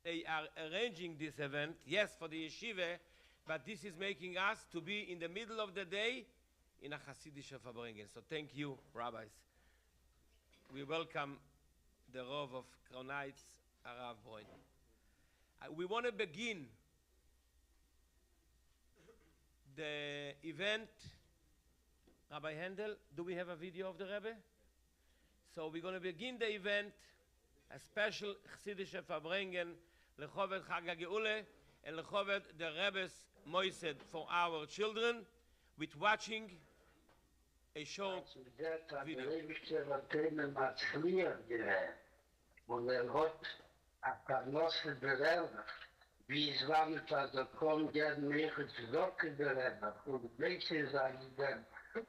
they are arranging this event, yes, for the yeshiva, but this is making us to be in the middle of the day in a Hasidische Farbrengen. So thank you, rabbis. We welcome the Rov of Crown Heights, Arav Broin. We want to begin the event. Rabbi Handel, do we have a video of the Rebbe? So we're going to begin the event, a special Chassidische Farbrengen, Lechoved Chag HaGeule, and Lechoved the Rebbe's Moised for our children, with watching a short video. Wie es war mit der Korn gern mehr zu locken der Rebbe und welche sagen dann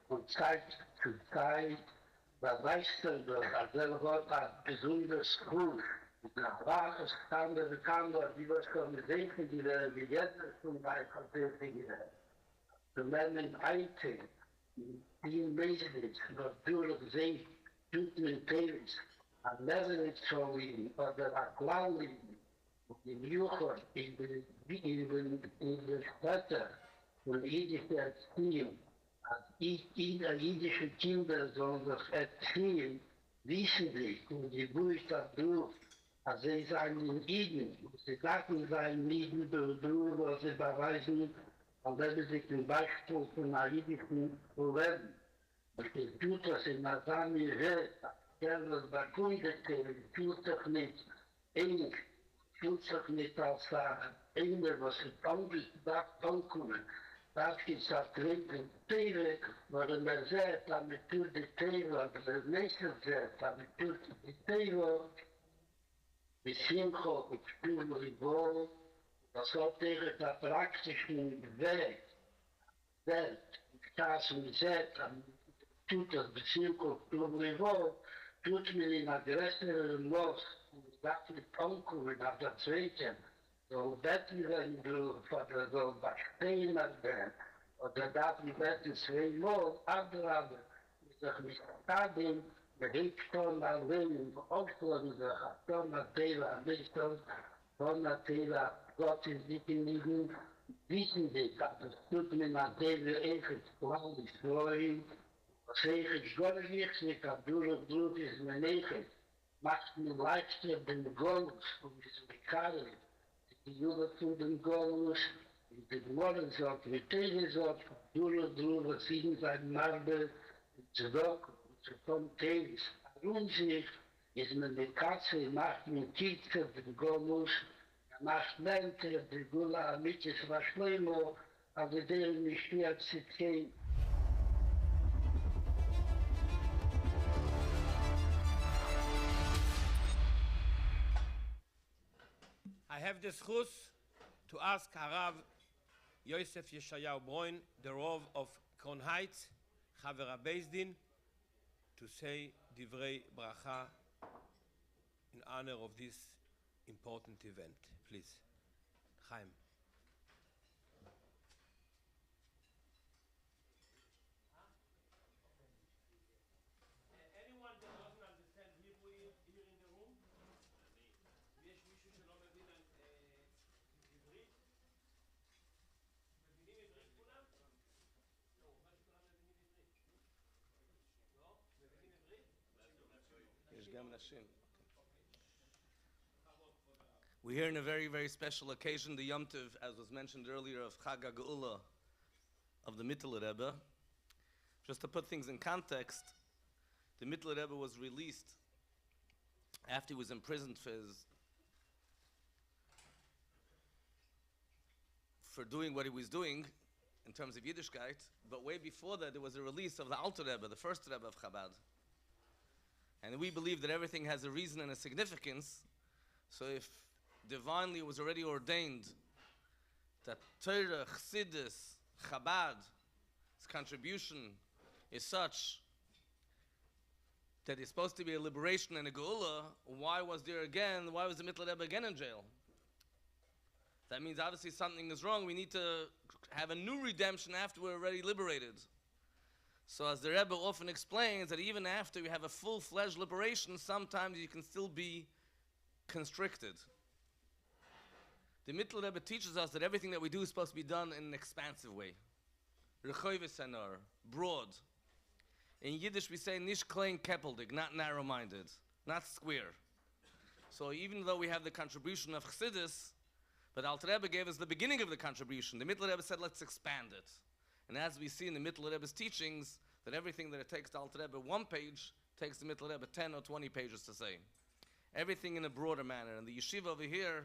und Zeit zu Zeit war weißt du, als hat ein besonderes Ruf. Nach Wahrheit stand der Kammer, die was kommen sehen, die jetzt zum Beispiel sehen. Die Männer einzigen, die im Wesentlichen, was durchsehen, tut mit Tevis, an Level zu lieben oder an Klau lieben. In Juchot, in der Städte von jüdischer Erziehung, als jüdische Kinder sollen sich erziehen, wissentlich und die Buch dadurch, als sie seien Jüden, sie sagen seien Jüden dadurch, was sie beweisen, als wenn sie zum Beispiel von einer jüdischen werden. Und sie tut das in Asami hört, der das bekundet, tut sich nicht eng, fühlt sich nicht als einer, was sie ankommen. Das ist das dritte Teile, wo man sagt, damit tut die Teile, oder der nächste sagt, damit tut die Teile, mit Simcho und Spürrivol, das hat der praktischen Welt, das mit sagt, tut das mit Simcho und Spürrivol, tut mir in der größeren Los, und das mit Ankommen auf der Zweite, so wetten wenn du von der so was stehen werden, oder darf ich wetten zweimal, andere, ich sag mich, Stadien, bericht schon mal wenn, aufhören sich, von der Teva, nicht von der Teva, Gott ist nicht in Liegen, wissen Sie, dass es tut mir nach Teva echt, glaube ich, freuen, zeg ik gorgig, ik heb duur bloed is mijn eigen. Maakt me leichter den Golus, om is bekaren. Die jongen voor den Golus, de morgen zat, de tegen zat, duur bloed, zien zijn marbe, ze dok, ze komt tegen. Waarom zich, is mijn bekaatse, maakt me kietke den Golus, maakt mente, de gula, amitjes waschleimo, aber der nicht mehr zu I have the schus to ask Harav Yosef Yeshayahu Broin, the Rov of Crown Heights, Chaver Beis Din, to say divrei bracha in honor of this important event. Please, Chaim. Anyone that doesn't understand Hebrew here in the room? יש מישהו שלא מבין עברית? מבינים עברית כולם? לא, הוא אומר שכולם מבינים עברית. לא? מבינים עברית? יש גם נשים. We're here in a very, very special occasion, the Yom Tov, as was mentioned earlier, of Chag HaGeula of the Mittler Rebbe. Just to put things in context, the Mittler Rebbe was released after he was imprisoned for doing what he was doing in terms of Yiddishkeit, but way before that there was a release of the Alter Rebbe, the first Rebbe of Chabad. And we believe that everything has a reason and a significance, so if divinely it was already ordained that Torah, Chassidus, Chabad's contribution is such that it's supposed to be a liberation and a geula, why was the Mittler Rebbe again in jail? That means obviously something is wrong. We need to have a new redemption after we're already liberated. So as the Rebbe often explains, that even after we have a full-fledged liberation, sometimes you can still be constricted. The Mittler Rebbe teaches us that everything that we do is supposed to be done in an expansive way. Rechoive Senor, broad. In Yiddish we say nish klein keppeldig, not narrow-minded, not square. So even though we have the contribution of Chassidus, but Alter Rebbe gave us the beginning of the contribution. The Mittler Rebbe said, let's expand it. And as we see in the Mittler Rebbe's teachings, that everything that it takes the Alter Rebbe 1 page, takes the Mittler Rebbe 10 or 20 pages to say. Everything in a broader manner. And the yeshiva over here,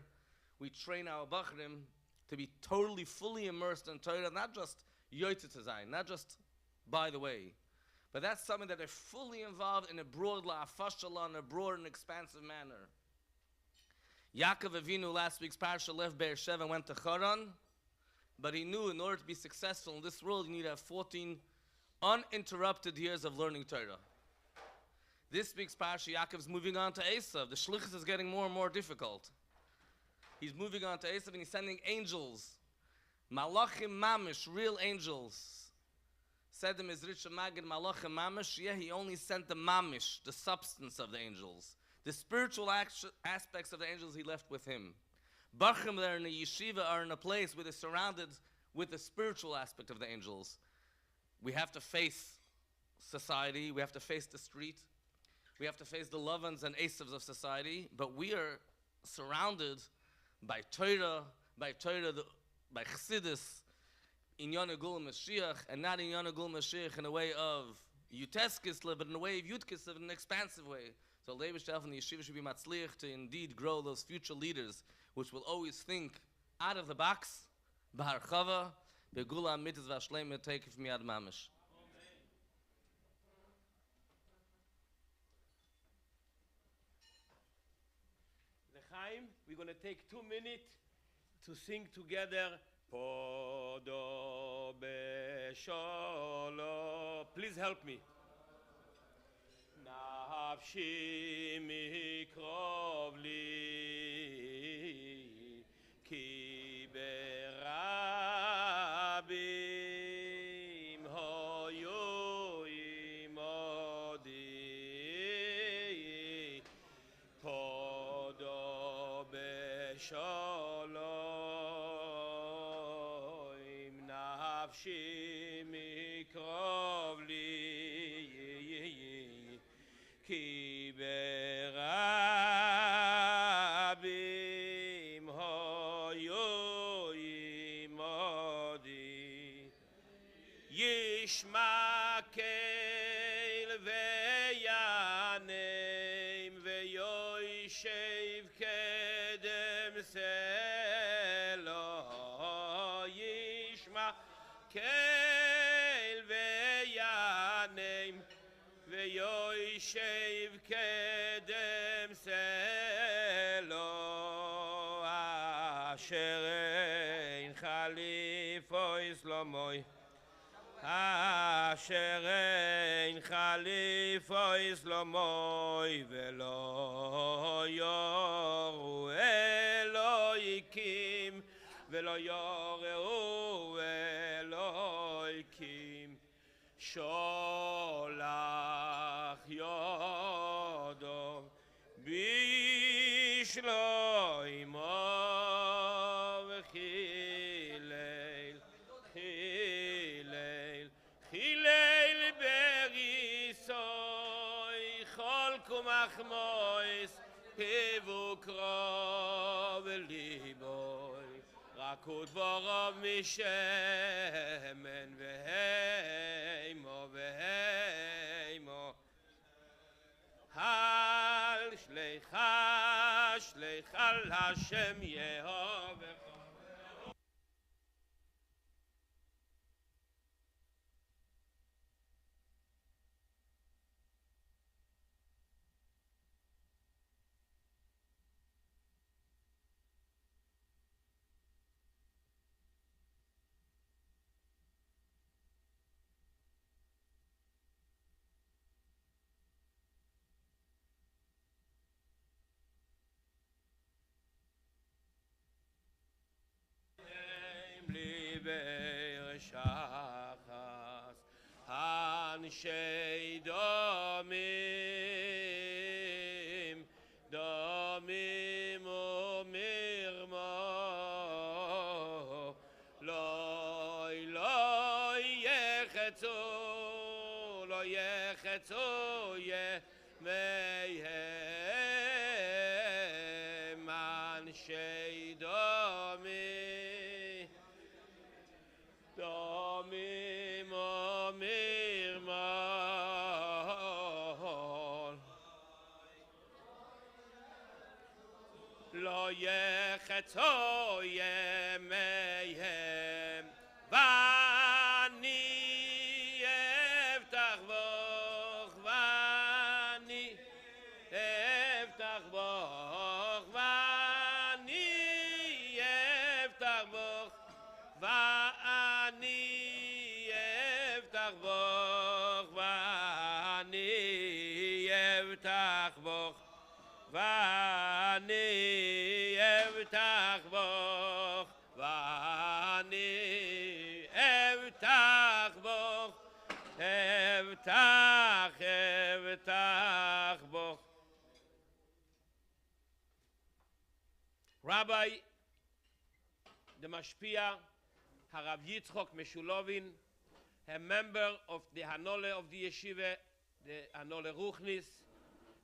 we train our Bachrim to be totally, fully immersed in Torah, not just yoytze to sein, not just by the way, but that's something that they're fully involved in a broad la'afashala, in a broad and expansive manner. Yaakov Avinu, last week's parsha, left Beersheba and went to Haran, but he knew in order to be successful in this world, you need to have 14 uninterrupted years of learning Torah. This week's parsha, Yaakov's moving on to Esav. The shlichus is getting more and more difficult. He's moving on to Esav and he's sending angels. Malachim mamish, real angels. Said the Mizritcha Magid, Malachim mamish, yeah, he only sent the mamish, the substance of the angels. The spiritual aspects of the angels he left with him. Bachrim there in the yeshiva are in a place where they're surrounded with the spiritual aspect of the angels. We have to face society, we have to face the street, we have to face the Lovans and Esavs of society, but we are surrounded by Torah, by Chassidus, in Yana Gul Mashiach, and not in Yana Gul Mashiach in a way of Yuteskisle, but in a way of Yutkisle, in an expansive way. So Levi Shtef and the yeshiva should be matzliach to indeed grow those future leaders, which will always think out of the box, Bahar Chava, Begula Mitzvah Vashleim Tekef Miad Mamish. L'chaim, we're going to take 2 minutes to sing together. Podo Besholo. Please help me. Nafshi mikrov li ki berabim hoyu imodi podo beshalom nafshi mikrov li ki berabim hoyu imodi yishma kel veyanem veyoyshev kedem selo yishma kel veyanem veyoyshev kedem selo asher ein chalifo islomoy asher ein chalifo islomoy velo yoru eloikim velo yoru eloikim sholach yodo bishloimo v'chilel chilel chilel berisoy chol kumachmois kivukro v'liboy rakut vorov mishemen v'heimo v'heimo hal shlecha shlecha Hashem Yehovah. Anshei domim, domim umirmor חצויה מהם אנשי דומי דומי מרמון לא יחצויה מהם ואני אבטח בך ואני אבטח בך ואני אבטח בך ואני אבטח בך ואני אבטח בך ואני אבטח בך ואני אבטח בך אבטח בך. Rabbi, the Mashpia, Harav Yitzchok Meshulovin, a member of the Hanole of the Yeshiva, the Hanole Ruchnis,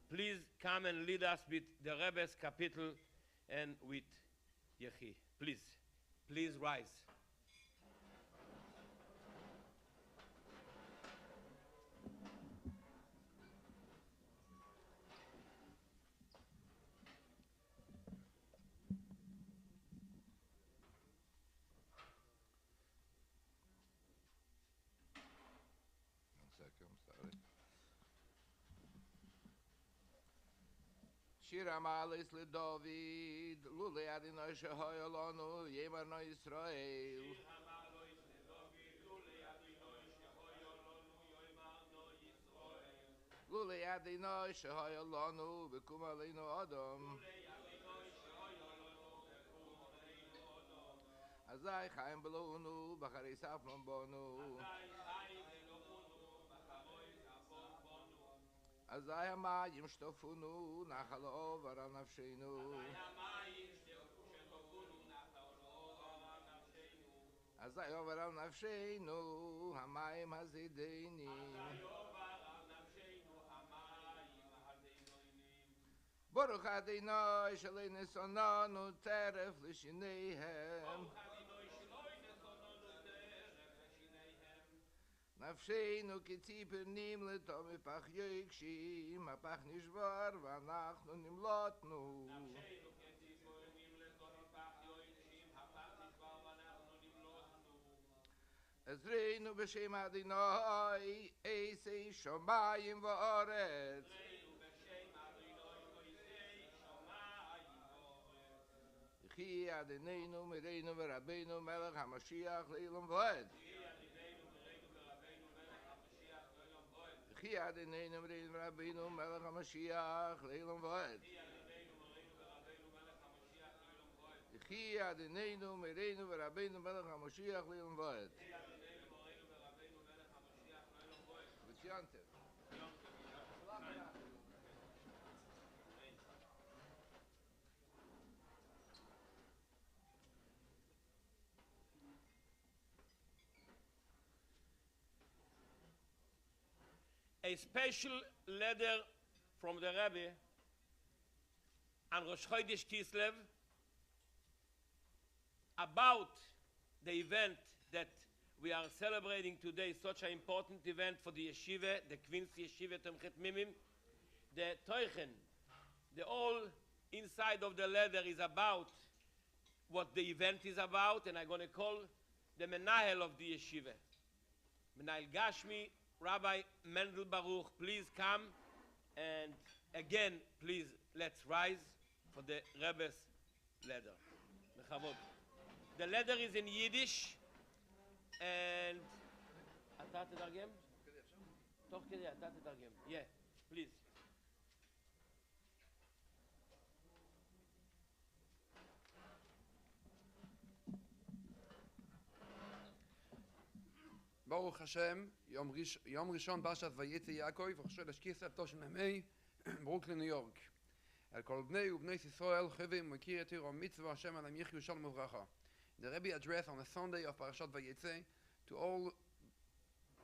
please come and lead us with the Rebbe's capital and with Yechi. Please rise. Shir Amalis LeDavid, Lule Adonai Shehoyolonu, Yemer No Yisrael. Lule Adonai Shehoyolonu, V'kum Aleinu Adam. Azai Chaim Belonu, B'charei Saflon Bonu. Azai Hamayim Shtofunu, Nachal Over Al Nafshenu. Azai Over Al Nafshenu, Hamayim Hazideni. Baruch Adonai Shalei Nisonanu Teref L'Shineihem. Nafshenu Kitziper Nimle Tomi Pach Yoikshim, Apach Nishvar, Vanachnu Nimlotnu. Ezreinu B'Shem Adonai, Eisei Shomayim V'Oretz. Yechi Adonenu Mireinu V'Rabbeinu Melech HaMashiach Le'olam V'Ed. Yechi Adonenu Mireinu V'Rabbeinu Melech HaMashiach Le'olam V'Ed. Yechi Adonenu Mireinu V'Rabbeinu Melech HaMashiach Le'olam V'Ed. V'tziantev. A special letter from the Rebbe on Rosh Chodesh Kislev about the event that we are celebrating today, such an important event for the yeshiva, the Queen's Yeshiva Tomchet Mimim. The Teuchen, the whole inside of the letter is about what the event is about, and I'm going to call the Menahel of the yeshiva. Menahel Gashmi, Rabbi Mendel Baruch, please come, and again, please, let's rise for the Rebbe's letter. Bechavod. The letter is in Yiddish, and... אתה תתרגם? תוך כדי, אתה תתרגם. Yeah, please. Baruch Hashem, Yom Rishon Parshat Vayetze Yaakov, Chodesh Kislev Toshin Brooklyn, New York. El kol bnei ubnei Yisrael chavim makir et Torah mitzvah Hashem alam yichyu shalom uvracha. The Rebbe addressed on the Sunday of Parashat Vayetze to all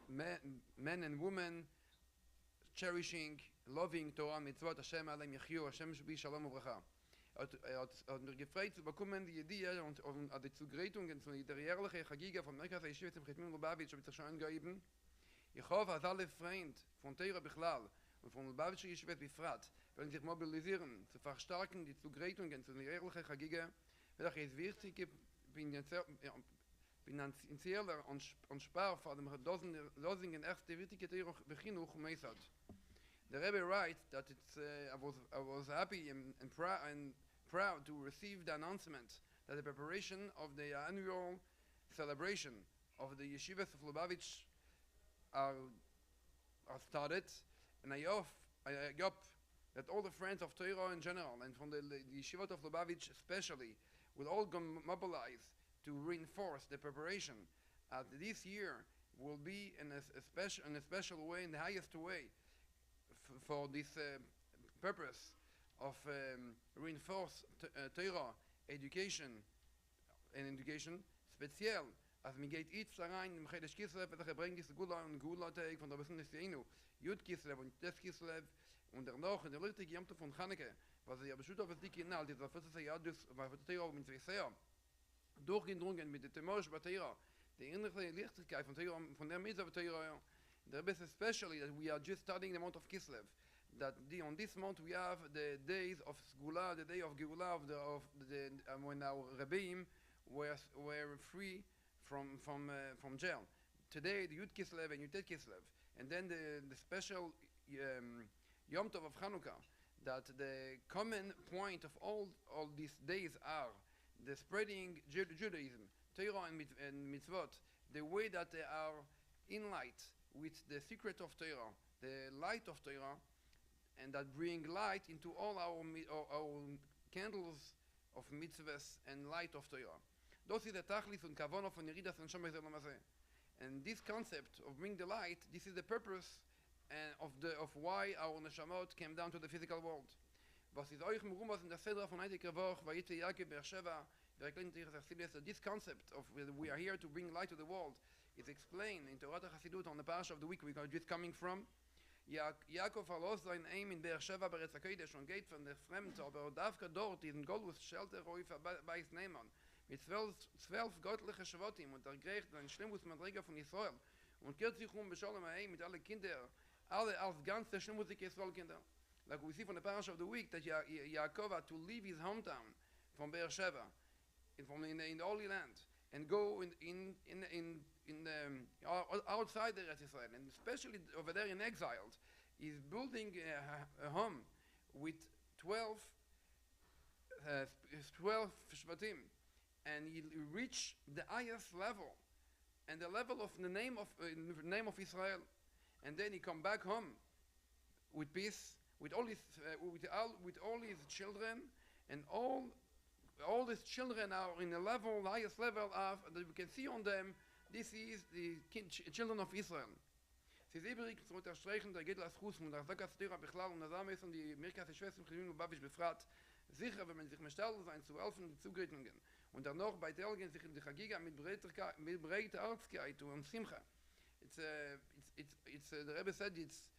men and women cherishing, loving Torah, mitzvot, Hashem alem yechyu, Hashem shbi shalom ubracha. Hat mir gefragt zu bekommen die Idee und die Zugreitungen von der jährlichen Chagiga von Merkaz Yeshiva zum Chitmin Lubavitch habe ich schon angegeben. Ich hoffe, dass alle Freunde von Torah Bichlal und von Lubavitcher Yeshiva befragt, werden sich mobilisieren, zu verstärken die Zugreitungen zu der jährlichen Chagiga, welche ist wichtig, finanzieller und Spar vor dem Losingen erste wichtige Torah Bechinuch Meisad. The Rebbe writes that I was happy and proud to receive the announcement that the preparation of the annual celebration of the Yeshivas of Lubavitch are started, and I hope that all the friends of Torah in general and from the Yeshivot of Lubavitch especially will all mobilize to reinforce the preparation. This year will be in a special way, in the highest way, for this purpose of reinforce Torah education speziell als mir geht ich rein im Chedesh Kislev, welcher bringt die Gula und Gula-Tag von der Besonders Seinu, Jud Kislev und Tes Kislev und danach in der Lichtige Yom Tov von Chaneke, was ja beschut auf das dicke Inhalt, dieser 40. Jahr des Torah mit Zesea, durchgedrungen mit der Temosh Batera, die innere Lichtigkeit von Torah, von der Mitzvah Torah. The Rebbe says especially that we are just studying the month of Kislev, that on this month we have the days of Sgula, the day of Geula, when our Rebbeim were free from jail. Today the Yud Kislev and Yutet Kislev, and then the special Yom Tov of Chanukah, that the common point of all these days are the spreading Judaism, Torah and mitzvot, the way that they are in light with the secret of Torah, the light of Torah, and that bring light into all our candles of mitzvahs and light of Torah. Das ist der Tachlis und Kavona von Yeridas und Shomei Zeh Lamazeh. And this concept of bring the light, this is the purpose of why our neshamot came down to the physical world. Was ist euch im Ruhm, was in der Sedra von Heideke Woch, Vayitze Yaakov Beersheva, this concept of we are here to bring light to the world is explained in Torah Hasidut on the Parsha of the week we are just coming from. Yaakov verlor sein Aim in Beersheva Beretz HaKodesh und geht von der Fremde, aber Davka dort in Golus Shelter Räufer bei Neiman mit 12 göttliche Shavotim und kriegt ein schlimmes Madriga von Israel und kehrt sich Beshalom Aim mit alle Kinder, alle als ganze schlimmste Israel Kinder. Like we see from the Parsha of the week that Yaakov had to leave his hometown from Beersheva in the Holy Land and go outside the Eretz Israel, and especially over there in exiled, he's building a home with 12 Shvatim, and he reached the highest level, and the level of the name of Israel, and then he come back home with peace, with all his children, and all these children are in the highest level of that we can see on them. This is the children of Israel. Sie ist übrigens zu unterstreichen, der Gittel als Chus und der Zakas Tira Bichlal und der Samen ist und die Merkaz Yeshiva im Chilin Lubavitch befragt, sicher, wenn man sich mit Stellen sein zu helfen, die Zugrittungen. Und danach bei Telgen sich in die Chagiga mit breiter Arztkeit und Simcha. The Rebbe said it's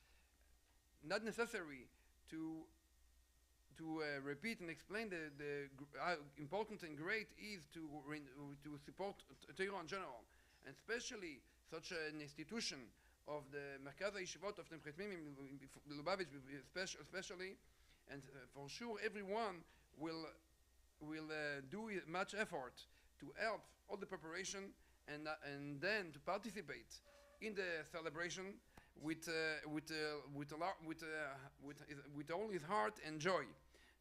not necessary to repeat and explain how important and great is to support Torah in general, and especially such an institution of the Merkaz Yeshivot of the Chetmim in Lubavitch especially, and for sure everyone will do much effort to help all the preparation and then to participate in the celebration with all his heart and joy.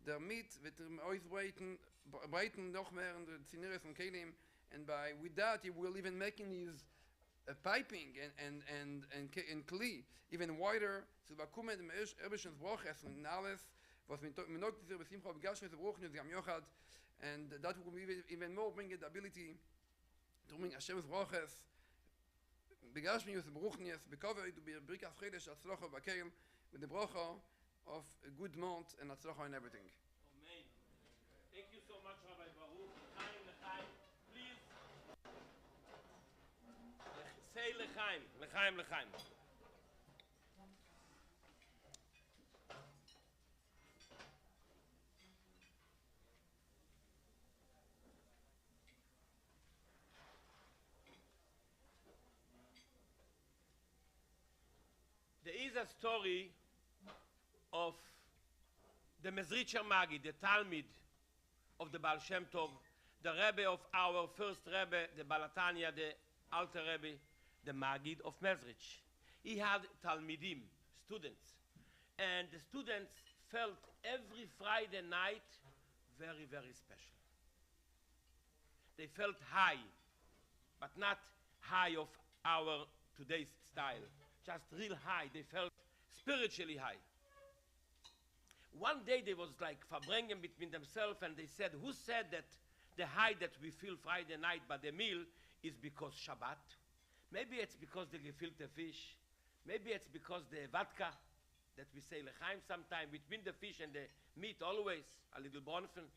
Damit wird euch breiten noch mehr in der Zineres und Kelim, and with that he will even making his piping and kli even wider zu bekommen dem erbischen Bruches und alles was mit noch diese besimcha begash mit Bruch und Yochad, and that will even more bring the ability to bring Hashem's Bruches begash mit Bruch und becover to be brika fredes atzlocha bakel with the bracha of a good month and atzlocha and everything. Amen. Thank you so much, Rabbi Baruch. L'chaim, please. Say l'chaim. There is a story of the Mezritcher Magid, the Talmud of the Baal Shem Tov, the Rebbe of our first Rebbe, the Balatanya, the Alter Rebbe, the Magid of Mezrich. He had Talmidim, students, and the students felt every Friday night very, very special. They felt high, but not high of our today's style, just real high. They felt spiritually high. One day they was like verbringen between themselves, and they said, who said that the high that we feel Friday night by the meal is because Shabbat? Maybe it's because the gefilte fish. Maybe it's because the vodka that we say lechaim sometime between the fish and the meat always, a little bonfen.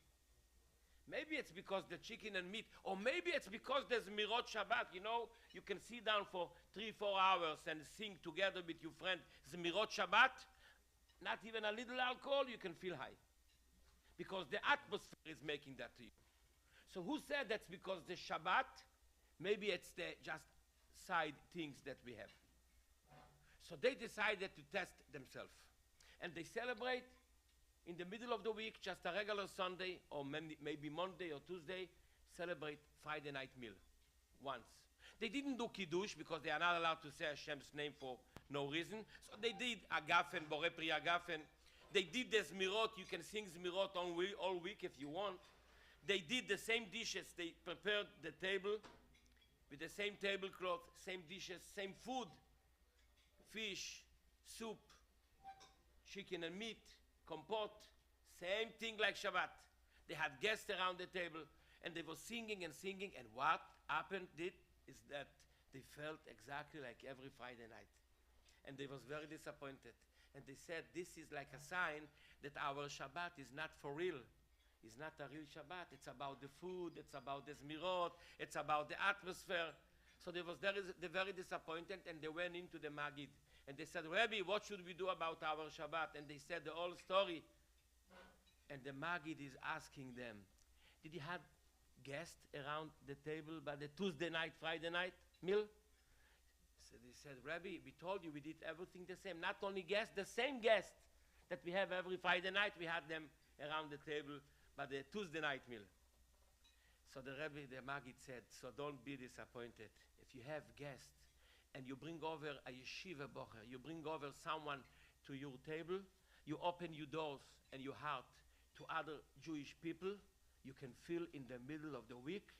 Maybe it's because the chicken and meat, or maybe it's because there's Mirot Shabbat. You know, you can sit down for 3-4 hours and sing together with your friend Mirot Shabbat. Not even a little alcohol, you can feel high. Because the atmosphere is making that to you. So who said that's because the Shabbat? Maybe it's the just side things that we have. So they decided to test themselves. And they celebrate in the middle of the week, just a regular Sunday, or maybe Monday or Tuesday, celebrate Friday night meal once. They didn't do Kiddush because they are not allowed to say Hashem's name for no reason. So they did Agafen, Borei Pri Agafen. They did the Zmirot. You can sing Zmirot all week if you want. They did the same dishes. They prepared the table with the same tablecloth, same dishes, same food. Fish, soup, chicken and meat, compote, same thing like Shabbat. They had guests around the table, and they were singing and singing, and what happened is that they felt exactly like every Friday night. And they was very disappointed. And they said, this is like a sign that our Shabbat is not for real. It's not a real Shabbat. It's about the food, it's about the Zmirot, it's about the atmosphere. So they very disappointed, and they went into the Magid. And they said, Rabbi, what should we do about our Shabbat? And they said the whole story. And the Magid is asking them, did you have guests around the table by the Tuesday night, Friday night meal? So they said, Rabbi, we told you we did everything the same. Not only guests, the same guests that we have every Friday night, we had them around the table by the Tuesday night meal. So the Rebbe, the Magid said, so don't be disappointed. If you have guests and you bring over a yeshiva bocher, you bring over someone to your table, you open your doors and your heart to other Jewish people, you can feel in the middle of the week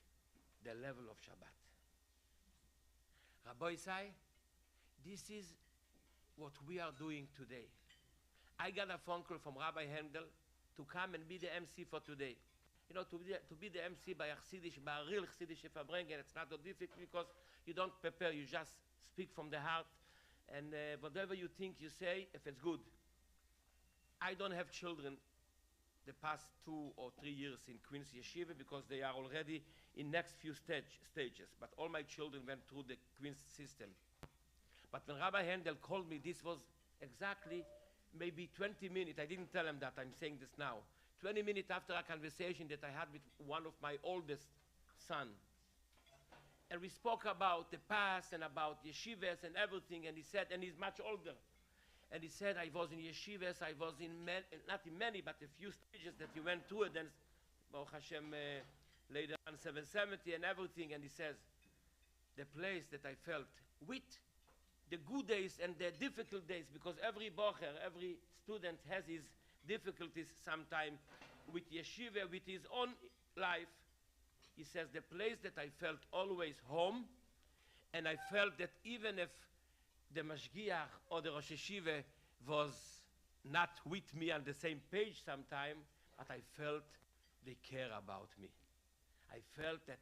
the level of Shabbat. Rabbi Isai, this is what we are doing today. I got a phone call from Rabbi Handel to come and be the MC for today. You know, to be the MC by a real Chassidish Farbrengen, it's not so difficult because you don't prepare, you just speak from the heart, and whatever you think you say, if it's good. I don't have children the past 2 or 3 years in Queen's Yeshiva because they are already in next few stages, but all my children went through the Queen's system. But when Rabbi Handel called me, this was exactly maybe 20 minutes, I didn't tell him that, I'm saying this now, 20 minutes after a conversation that I had with one of my oldest son. And we spoke about the past and about yeshivas and everything, and he said, and he's much older, and he said, I was in yeshivas, I was in, not in many, but a few stages that he went through, and then, Baruch Hashem, later on 770 and everything, and he says, the place that I felt with the good days and the difficult days, because every bocher, every student has his difficulties sometime with yeshiva, with his own life. He says, the place that I felt always home, and I felt that even if the mashgiach or the Rosh Yeshiva was not with me on the same page sometime, but I felt they care about me. I felt that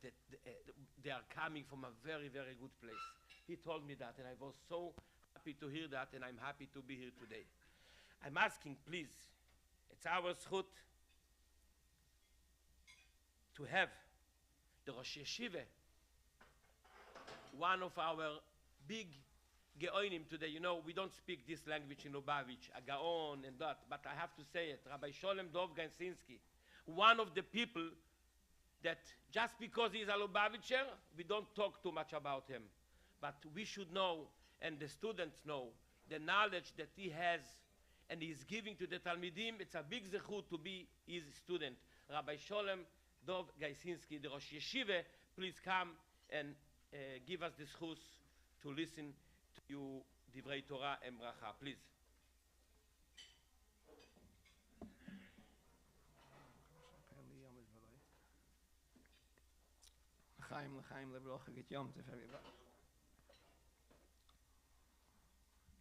they are coming from a very, very good place. He told me that, and I was so happy to hear that, and I'm happy to be here today. I'm asking, please, it's our zchut to have the Rosh Yeshiva, one of our big Geonim today. You know, we don't speak this language in Lubavitch, a Gaon and that, but I have to say it, Rabbi Sholem Dov Gansinski, one of the people that just because he's a Lubavitcher, we don't talk too much about him. But we should know, and the students know, the knowledge that he has and he's giving to the Talmidim. It's a big zechut to be his student. Rabbi Sholem Dov Gaisinski, the Rosh Yeshiva, please come and give us the zechut to listen to you, Divrei Torah and Bracha. Please. L'chaim lebrocha, get Yom Tov, everybody.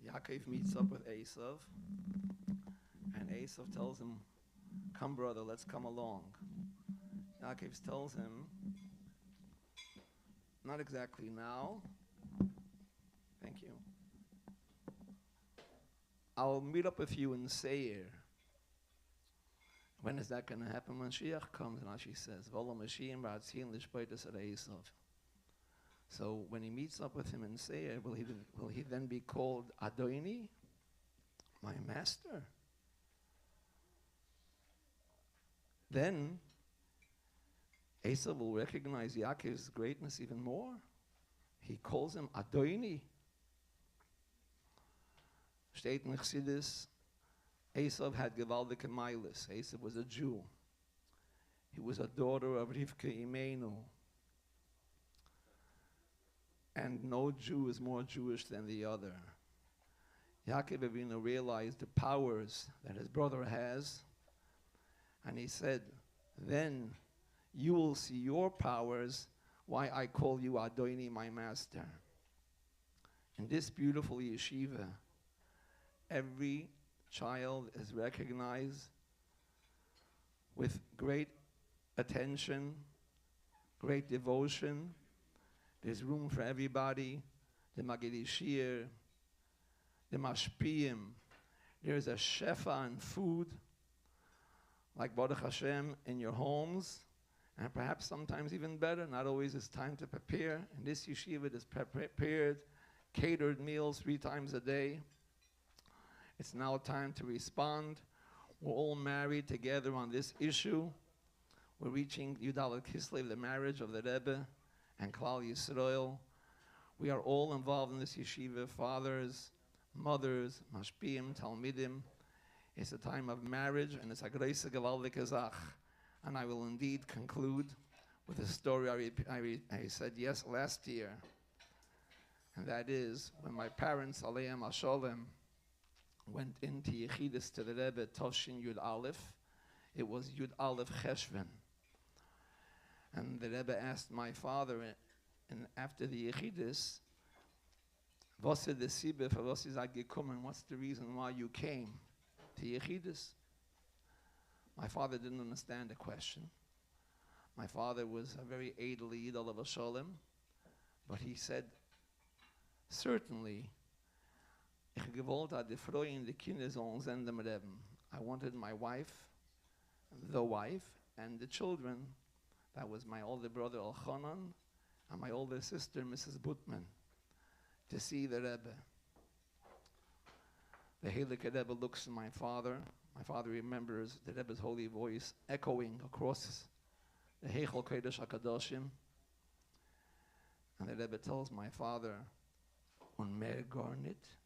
Yaakov meets up with Esav, and Esav tells him, "Come, brother, let's come along." Yaakov tells him, "Not exactly now. Thank you. I'll meet up with you in Seir." When is that going to happen? When Mashiach comes, and Rashi says, "V'olo Mashiach ba'atzin l'shpeitus at Esav." So when he meets up with him in Seir, will he then be called Adoni, my master? Then Esav will recognize Yaakov's greatness even more. He calls him Adoni. Steht in Chassidus, Esav had gewaldige Meiles. Esav was a Jew. He was a daughter of Rivka Imenu. And no Jew is more Jewish than the other. Yaakov Avinu realized the powers that his brother has, and he said, "Then you will see your powers, why I call you Adoni, my master." In this beautiful yeshiva, every child is recognized with great attention, great devotion. There's room for everybody. The Magid Shir, the Mashpiyim. There's a shefa on food, like Baruch Hashem, in your homes, and perhaps sometimes even better. Not always is time to prepare. In this yeshiva, there's prepared, catered meals 3 times a day. It's now time to respond. We're all married together on this issue. We're reaching Yud Aleph Kislev, the marriage of the Rebbe and Klal Yisrael. We are all involved in this yeshiva, fathers, mothers, mashpiyim, talmidim. It's a time of marriage, and it's a greise gewaldige Zach. And I will indeed conclude with a story I said yes last year. And that is when my parents, Aleim Hasholem, went into Yechidus to the Rebbe, Toshin Yud Aleph. It was Yud Aleph Cheshvan. And the Rebbe asked my father, and after the Yechidus, what's the Sibbe for was is gekommen? What's the reason why you came to Yechidus? My father didn't understand the question. My father was a very edel Yidol of Hasholem, but he said, certainly, ich gewollt die Freuen, die Kinder sollen senden Rebbe. I wanted my wife, and the children. That was my older brother Elchanan and my older sister Mrs. Butman, to see the Rebbe. The Heilige Rebbe looks at my father. My father remembers the Rebbe's holy voice echoing across the Heichel Kodesh HaKadoshim. And the Rebbe tells my father, "Un mer gar nit."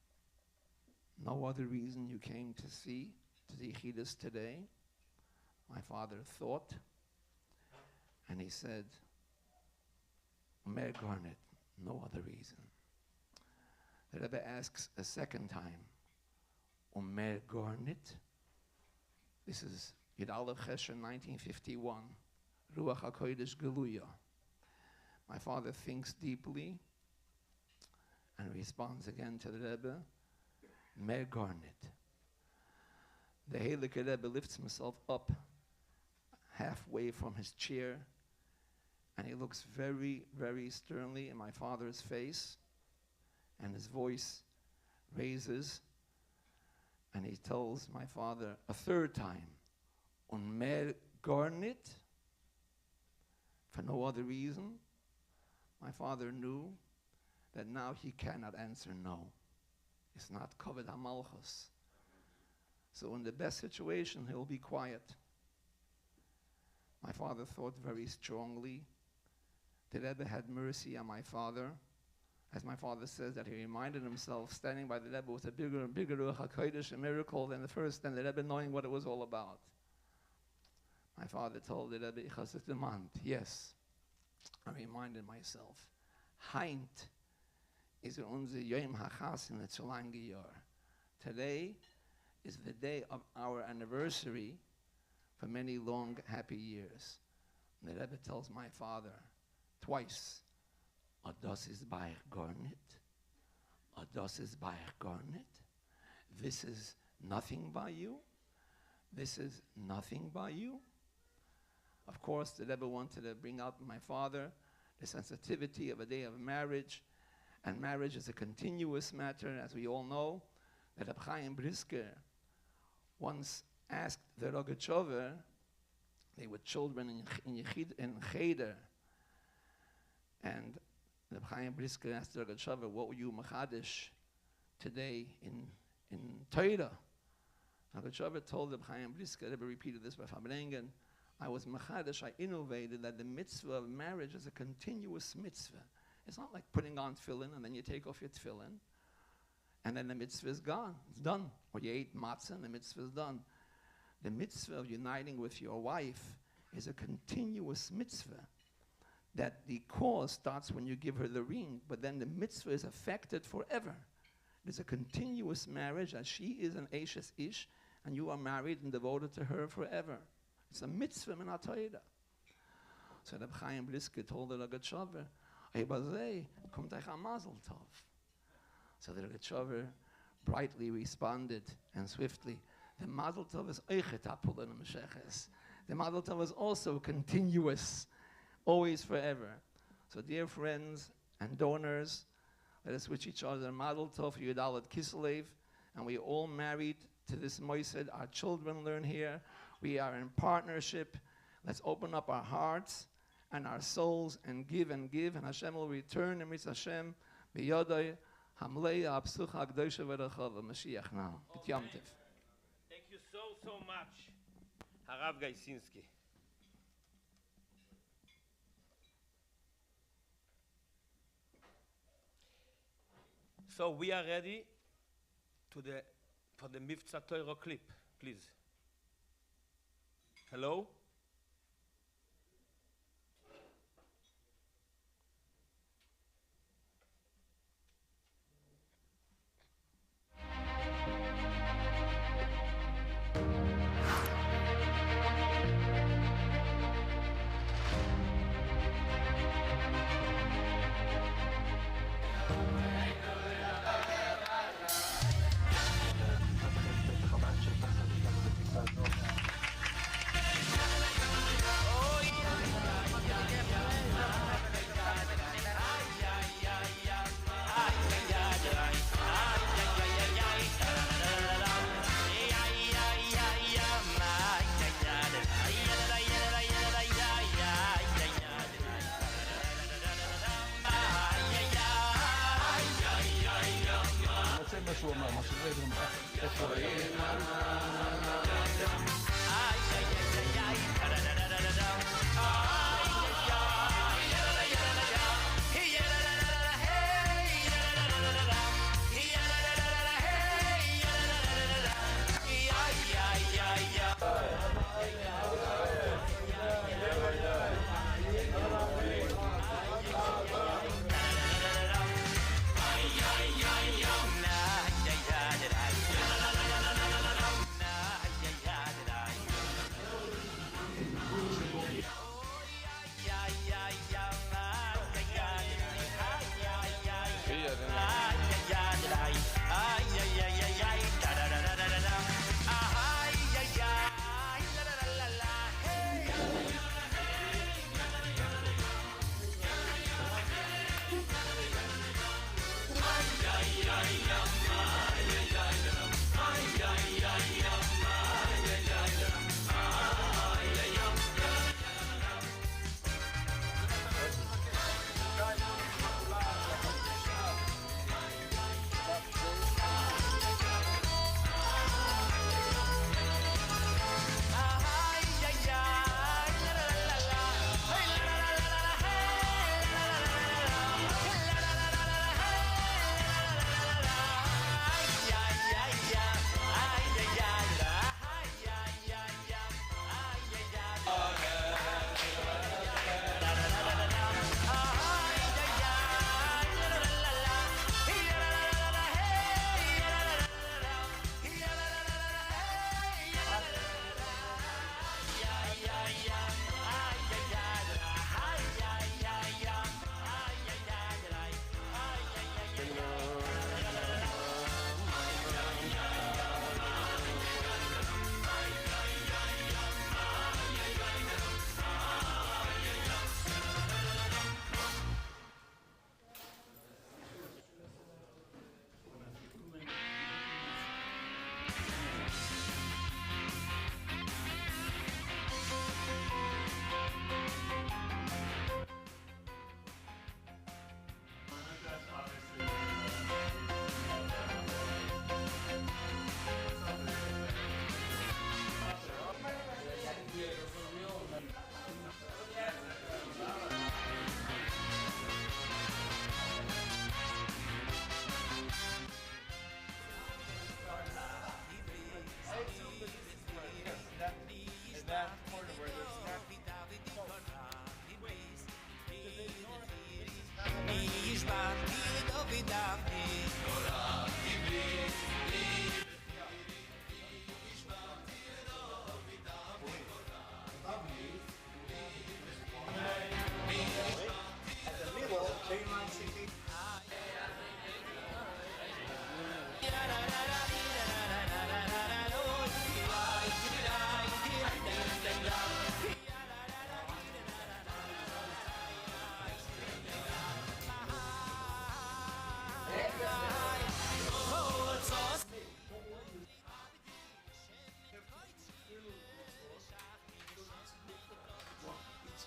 No other reason you came to see to the Yechidus today? My father thought, and he said, "Mer gar nit, no other reason." The Rebbe asks a second time, "Mer gar nit?" This is Yud Aleph Cheshvan 1951, Ruach HaKodesh Geluya. My father thinks deeply and responds again to the Rebbe, "Mer gar nit." The Heilige Rebbe lifts himself up halfway from his chair, and he looks very, very sternly in my father's face, and his voice raises, and he tells my father a third time, "Un mer gar nit?" For no other reason. My father knew that now he cannot answer no. It's not Kavod HaMalchus. So in the best situation, he'll be quiet. My father thought very strongly. The Rebbe had mercy on my father, as my father says, that he reminded himself standing by the Rebbe with a bigger and bigger Ruach HaKodesh, a miracle than the Rebbe knowing what it was all about. My father told the Rebbe, ich has es demand. Yes, I reminded myself. Heint is unser Yom HaChasin zu lange Jahr. Today is the day of our anniversary for many long, happy years. And the Rebbe tells my father twice, das ist bei Garnet, das ist bei Garnet. This is nothing by you. This is nothing by you. Of course, the Rebbe wanted to bring out in my father the sensitivity of a day of marriage, and marriage is a continuous matter, as we all know. That Reb Chaim Brisker once asked the Rogatchover, they were children in Cheder, and Reb Chaim Brisker asked the Rogatchover, what were you machadish today in Torah? Rogatchover told Reb Chaim Brisker, Rebbe repeated this by Fabrengen, I was machadish, I innovated that the mitzvah of marriage is a continuous mitzvah. It's not like putting on tefillin and then you take off your tefillin and then the mitzvah is gone. It's done. Or you ate matzah and the mitzvah is done. The mitzvah of uniting with your wife is a continuous mitzvah. That the cause starts when you give her the ring, but then the mitzvah is affected forever. It's a continuous marriage, as she is an Eishes Ish, and you are married and devoted to her forever. It's a mitzvah min ha-Torah. So Reb Chaim Brisker told the Rogatchover, kommt euch a Mazel Tov. So the Rogatchover brightly responded and swiftly, the Mazel Tov is oichet ha'pulin ha'mesheches. The Mazel Tov is also continuous, always forever. So dear friends and donors, let us wish each other a Mazel Tov for Yudalat Kislev, and we all married to this Moised. Our children learn here. We are in partnership. Let's open up our hearts and our souls and give, and Hashem will return in Mitzvah Hashem b'yodai hamleya apsucha akdosha v'rachava Mashiach now. B't Yom Tov. Thank you so much, Harav Gaisinski. So we are ready for the Mivtza Torah clip, please. Hello?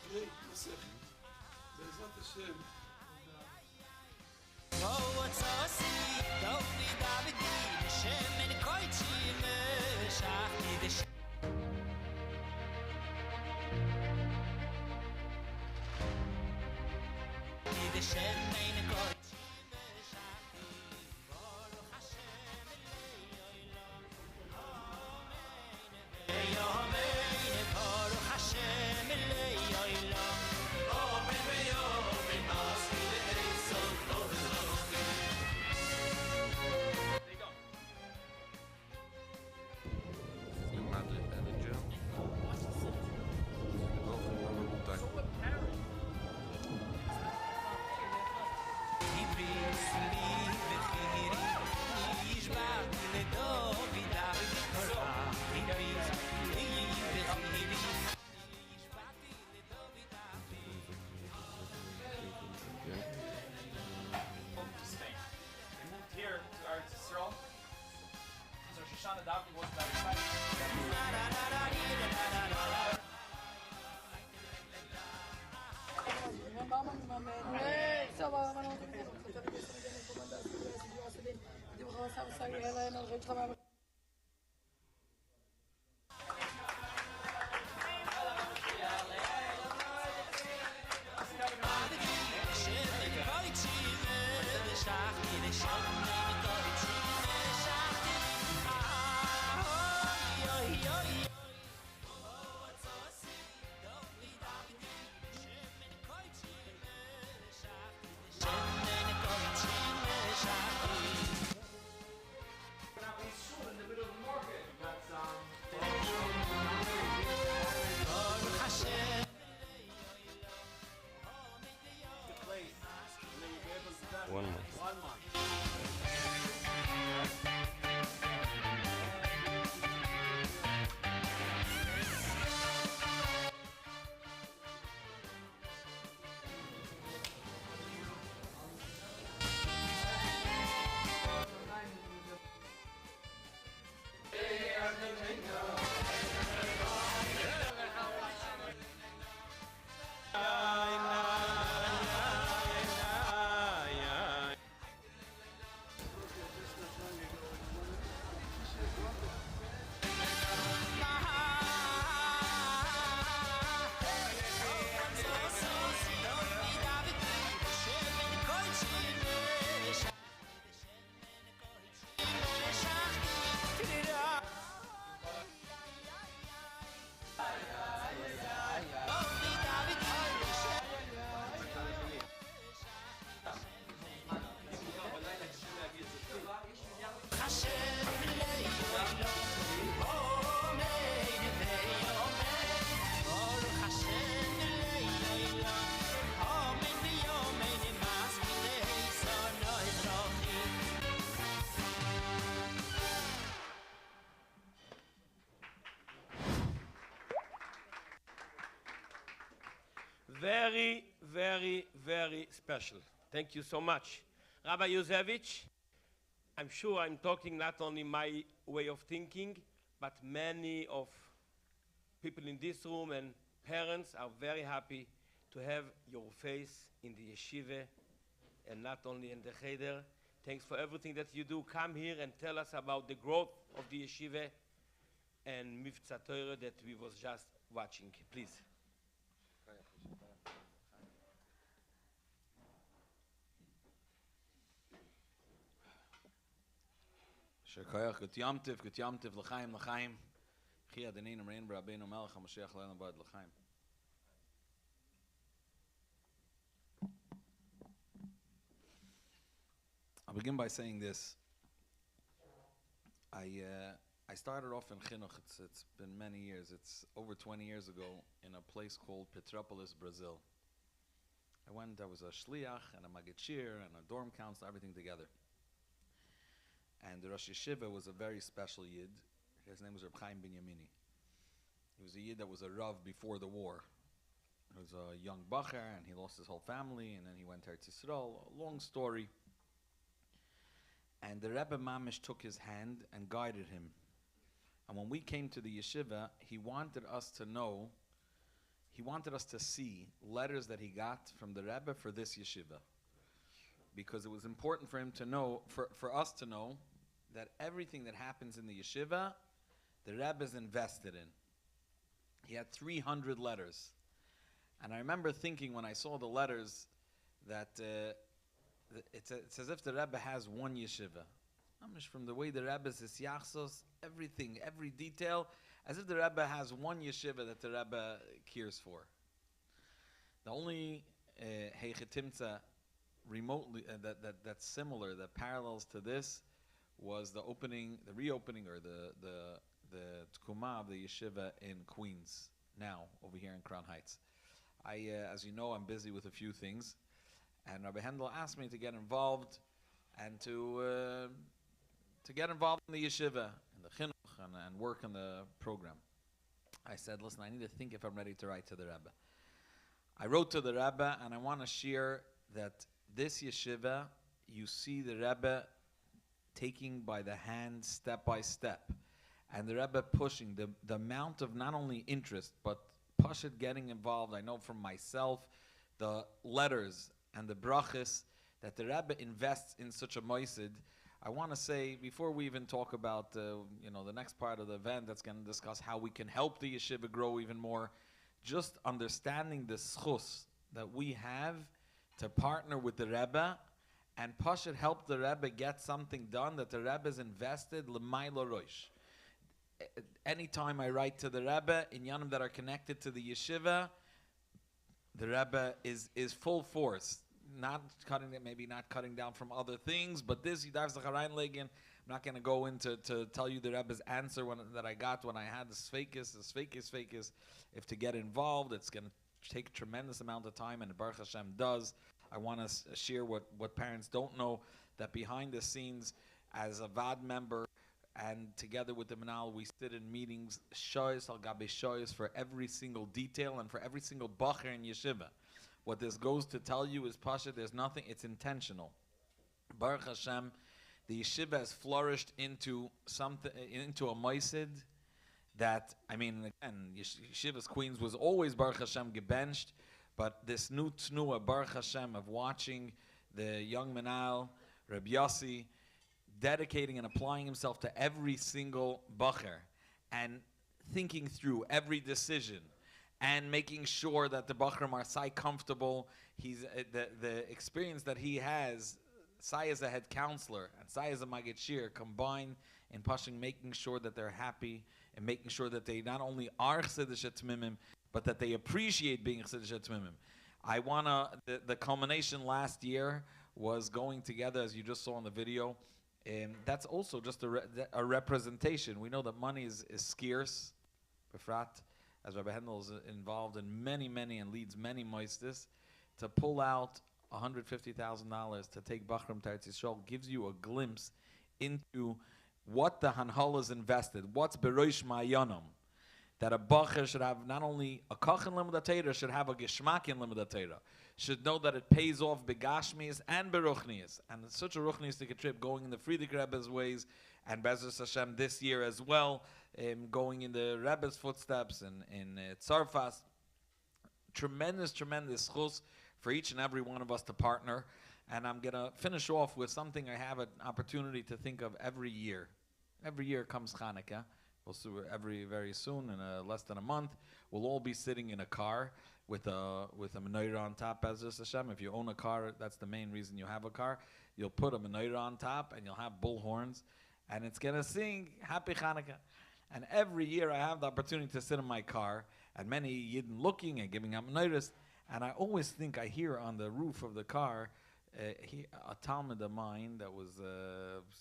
אחרי מסך. בעזרת השם. Here to Eretz Yisrael. So Shoshana Daphne was that excited. One month. Very, very, very special. Thank you so much. Rabbi Yuzevich, I'm sure I'm talking not only my way of thinking, but many of people in this room and parents are very happy to have your face in the yeshiva and not only in the cheder. Thanks for everything that you do. Come here and tell us about the growth of the yeshiva and Mivtza Torah that we was just watching. Please. Shekoyach gut yamtiv l'chaim l'chaim. Chi adenin amrein b'Rabbeinu Melech HaMashiach le'olam ba'ad l'chaim. I'll begin by saying this. I started off in chinuch. It's been many years. It's over 20 years ago in a place called Petropolis, Brazil. I was a shliach and a magachir and a dorm counselor, everything together. And the Rosh Yeshiva was a very special Yid. His name was Reb Chaim Binyamini. He was a Yid that was a Rav before the war. He was a young Bacher, and he lost his whole family, and then he went to Eretz Yisrael. A long story. And the Rebbe Mamish took his hand and guided him. And when we came to the yeshiva, he wanted us to know he wanted us to see letters that he got from the Rebbe for this yeshiva, because it was important for him to know, for us to know, that everything that happens in the yeshiva, the Rebbe is invested in. He had 300 letters. And I remember thinking when I saw the letters that it's as if the Rebbe has one yeshiva. From the way the Rebbe is yachsos, everything, every detail, as if the Rebbe has one yeshiva that the Rebbe cares for. The only heichetimtza remotely that's similar, that parallels to this, was the reopening, or the tkuma of the yeshiva in Queens, now over here in Crown Heights. As you know, I'm busy with a few things, and Rabbi Hendel asked me to get involved and to get involved in the yeshiva, in the chinuch, and work on the program. I said, listen, I need to think if I'm ready to write to the Rebbe. I wrote to the Rebbe, and I want to share that this yeshiva, you see the Rebbe taking by the hand step by step, and the Rebbe pushing the amount of not only interest, but Pashut getting involved. I know from myself, the letters and the brachas that the Rebbe invests in such a moisid. I want to say, before we even talk about the next part of the event that's going to discuss how we can help the yeshiva grow even more, just understanding the schus that we have to partner with the Rebbe and Pashut help the Rebbe get something done that the Rebbe is invested l'mayla roish. Anytime I write to the Rebbe in yanim that are connected to the yeshiva, the Rebbe is full force. Maybe not cutting down from other things, but this Yidav Zacharein Legin, I'm not going to go into to tell you the Rebbe's answer that I got when I had the Sfeikis. If to get involved, it's going to take a tremendous amount of time, and Baruch Hashem does. I want to share what parents don't know, that behind the scenes, as a VAD member, and together with the Manal, we sit in meetings, shoyes al gabe shoyes, for every single detail and for every single bacher in yeshiva. What this goes to tell you is, Pasha, there's nothing, it's intentional. Baruch Hashem, the yeshiva has flourished into a moisid that, again, Yeshiva's Queens was always Baruch Hashem gebenched, but this new tnua, Baruch Hashem, of watching the young Manal, Reb Yossi, dedicating and applying himself to every single bacher and thinking through every decision and making sure that the bacher are comfortable. He's the experience that he has, Sai as a head counselor and Sai as a Magid Shir, combined in pushing, making sure that they're happy and making sure that they not only are Chsidisha Tmimim, but that they appreciate being Chsidisha Tmimim. The culmination last year was going together, as you just saw in the video. That's also just a representation. We know that money is scarce, Befrat, as Rabbi Hendel is involved in many, and leads many moistis. To pull out $150,000 to take Bachram to Eretz Yisrael gives you a glimpse into what the Hanhal is invested, what's Beroish Ma'ayanam. That a Bacher should have not only a Koch in Limud HaTorah, should have a Geshmak in Limud HaTorah. Should know that it pays off Begashmias and Beruchnias. And it's such a Ruchniistic trip, going in the Friedrich Rebbe's ways, and Bezos Hashem this year as well, going in the Rebbe's footsteps in Tzarfas. Tremendous chus for each and every one of us to partner. And I'm going to finish off with something I have an opportunity to think of every year. Every year comes Hanukkah. We'll see very soon, in less than a month. We'll all be sitting in a car with a menorah on top, Bezos Hashem. If you own a car, that's the main reason you have a car. You'll put a menorah on top, and you'll have bullhorns, and it's going to sing Happy Hanukkah. And every year I have the opportunity to sit in my car, and many Yidden looking and giving out menorahs, and I always think I hear on the roof of the car a Talmud of mine that was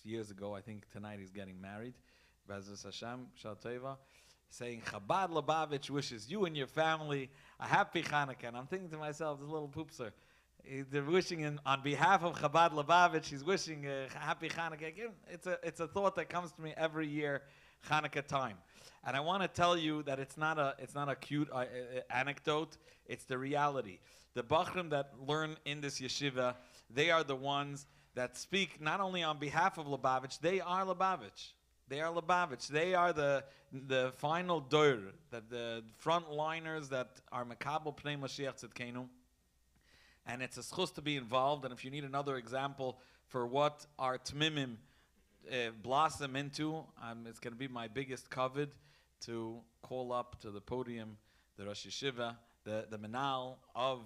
years ago. I think tonight he's getting married. Bezos Hashem, Shal Teva, saying Chabad Lubavitch wishes you and your family a happy Hanukkah. And I'm thinking to myself, this little poopser, they're wishing on behalf of Chabad Lubavitch, he's wishing a happy Hanukkah. Again, it's a thought that comes to me every year, Hanukkah time. And I want to tell you that it's not a cute anecdote, it's the reality. The Bachrim that learn in this yeshiva, they are the ones that speak not only on behalf of Lubavitch, they are Lubavitch. They are Lubavitch. They are the final dor, that the frontliners that are Makabel Pnei Mashiach Tzidkenu. And it's a schus to be involved. And if you need another example for what our Tmimim blossom into, it's going to be my biggest kavod to call up to the podium the Rosh Yeshiva, the Menal of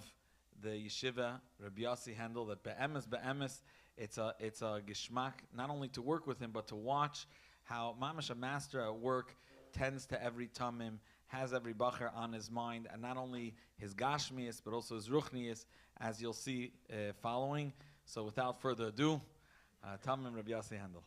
the Yeshiva, Rabbi Yossi Handel, that be'emes, it's a geschmack, not only to work with him, but to watch how Mamash, a master at work, tends to every tamim, has every bacher on his mind, and not only his gashmias, but also his ruchnias, as you'll see following. So without further ado, tamim Rabbi Yossi Handel.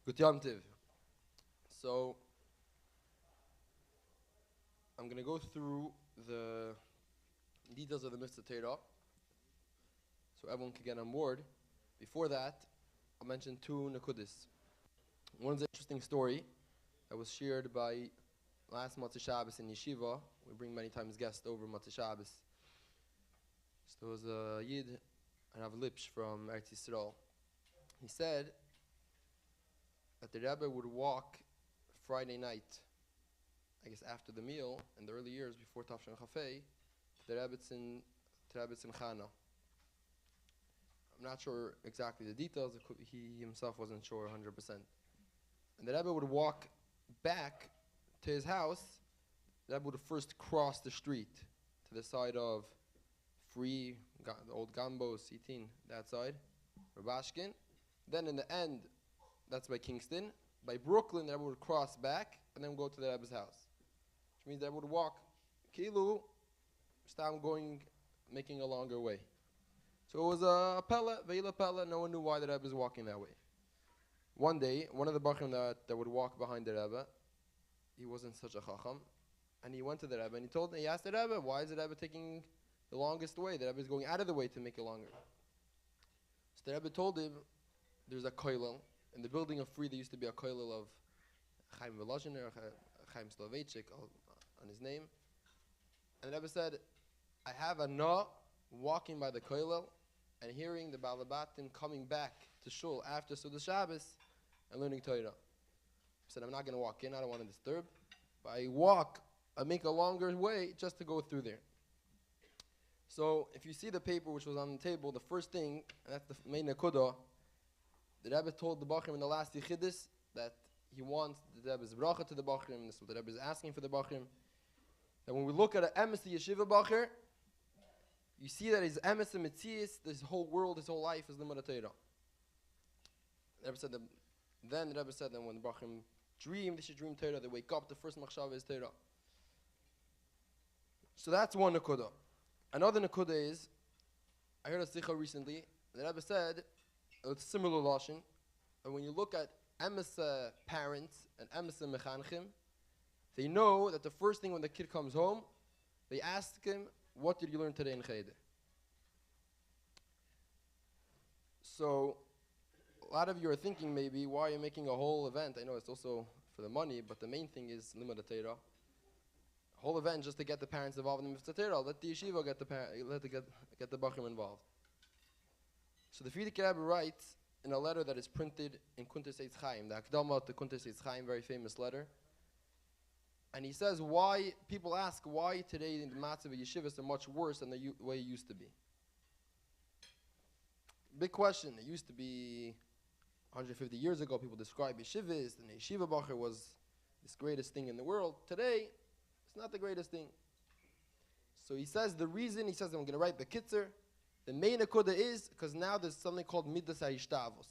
Good Yom Tiv. So, I'm going to go through the details of the Mitzvah Torah so everyone can get on board. Before that, I'll mention two Nakudis. One is an interesting story that was shared by last Motzei Shabbos in Yeshiva. We bring many times guests over Motzei Shabbos. So there was a Yid, Rav Lipsch from Eretz Yisrael. He said that the Rebbe would walk Friday night, I guess after the meal, in the early years before Tafshan Chafei, to the Rebbetzin Chana. I'm not sure exactly the details. He himself wasn't sure 100%. And the Rebbe would walk back to his house. The Rebbe would first cross the street to the side of Free, the old Gambo, Sitin, that side, Rabashkin. Then in the end, that's by Kingston. By Brooklyn, the Rebbe would cross back and then go to the Rebbe's house. Which means the Rebbe would walk Kilu, stop going, making a longer way. So it was a Pella, Veila Pella, no one knew why the Rebbe was walking that way. One day, one of the Bachim that would walk behind the Rebbe, he wasn't such a Chacham, and he went to the Rebbe and he asked the Rebbe, why is the Rebbe taking the longest way? The Rebbe is going out of the way to make it longer. So the Rebbe told him, there's a koilel. In the building of Free, there used to be a koilel of Chaim Volozhiner, Chaim Soloveitchik on his name. And the Rebbe said, I have a na walking by the koilel and hearing the Balabatim coming back to shul after Suda Shabbos and learning Torah. He said, I'm not going to walk in, I don't want to disturb. But I make a longer way just to go through there. So if you see the paper which was on the table, the first thing, and that's the main nekudah, the Rebbe told the Bachrim in the last Yechidus that he wants the Rebbe's bracha to the Bachrim. This is what the Rebbe is asking for the Bachrim. That when we look at an emes yeshiva Bachir, you see that his emes and mitzias, this whole world, his whole life is limud Torah. The Rebbe said then the Rebbe said that when the Bachrim dream, they should dream Torah. They wake up, the first machshava is Torah. So that's one nekudah. Another nekudah is, I heard a sikha recently. The Rebbe said, it's similar lashon, and when you look at emes parents and emes mechanchim, they know that the first thing when the kid comes home, they ask him, what did you learn today in Cheder? So, a lot of you are thinking maybe, why are you making a whole event? I know it's also for the money, but the main thing is limud Torah. A whole event just to get the parents involved in the Torah. Let the yeshiva get the bachrim involved. So the Frierdiker Rebbe writes in a letter that is printed in Kuntres Eitz Chaim, the Akdama to Kuntres Eitz Chaim, very famous letter. And he says why, people ask why today in the matzah of yeshivas are much worse than the way it used to be. Big question. It used to be 150 years ago, people described yeshivas, and the yeshiva bacher was this greatest thing in the world. Today, it's not the greatest thing. So he says the reason, I'm going to write the kitzer, the main akuda is because now there's something called midas ha'ishtavos.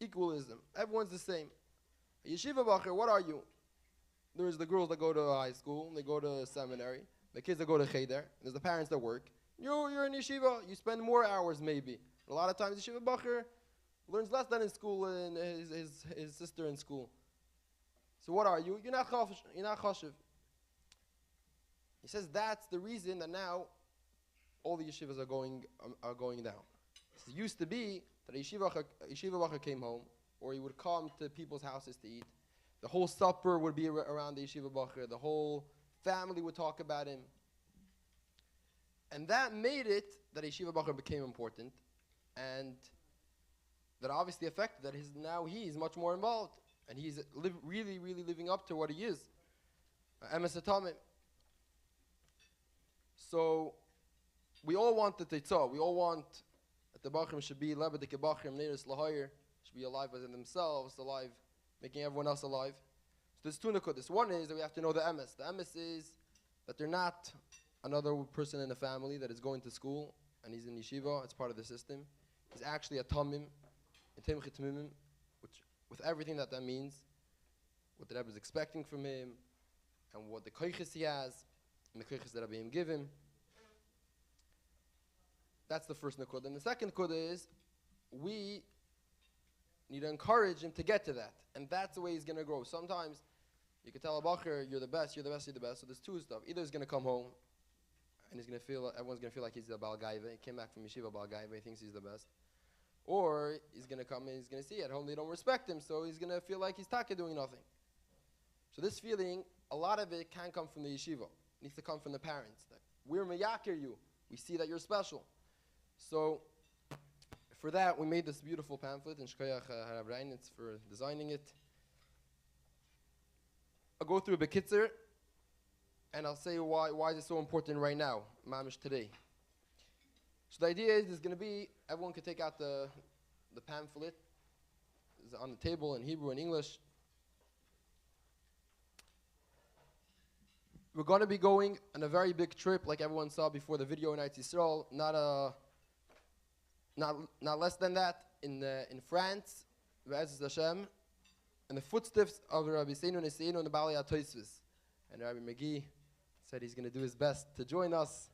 Equalism. Everyone's the same. A yeshiva bacher, what are you? There's the girls that go to high school, they go to seminary, the kids that go to cheder, there's the parents that work. You're in yeshiva, you spend more hours maybe. A lot of times yeshiva bacher, learns less than in school and his sister in school. So what are you? You're not chashiv. He says that's the reason that now all the yeshivas are going down. It used to be that a yeshiva bacher came home, or he would come to people's houses to eat. The whole supper would be around the yeshiva bacher. The whole family would talk about him. And that made it that yeshiva bacher became important, and that obviously affected that now he's much more involved, and he's really, really living up to what he is. Emes Hatamim. So we all want the Teitzah. We all want that the Bachrim should be Lebedik Bachrim, Neiris Lahayr, should be alive within themselves, alive, making everyone else alive. So there's two nakudas. One is that we have to know the Emes. The Emes is that they're not another person in the family that is going to school and he's in yeshiva, it's part of the system. He's actually a Tamim, a Timchit Tamimim, with everything that means, what the Rebbe is expecting from him, and what the koiches he has, and the koiches that Rebbe give him. That's the first nakuda. And the second nakuda is, we need to encourage him to get to that. And that's the way he's going to grow. Sometimes you can tell a bacher, you're the best, you're the best, you're the best. So there's two stuff. Either he's going to come home, and he's going to feel, everyone's going to feel like he's the Baal Gaiva. He came back from yeshiva Baal Gaiva, he thinks he's the best. Or he's going to come and he's going to see at home they don't respect him, so he's going to feel like he's taka doing nothing. So this feeling, a lot of it can come from the yeshiva. It needs to come from the parents. That we're meyakir you. We see that you're special. So for that, we made this beautiful pamphlet, and Shkoyach Harav Reinitz for designing it. I'll go through a bekitzer, and I'll say why is it so important right now, mamish today. So the idea is there's going to be, everyone can take out the pamphlet. It's on the table in Hebrew and English. We're going to be going on a very big trip, like everyone saw before the video in Eretz Yisrael. Not less than that, in France, Be'ezus Hashem, in the footsteps of Rabbi Seinu Neseinu and the Baalei HaTosfos. And Rabbi McGee said he's going to do his best to join us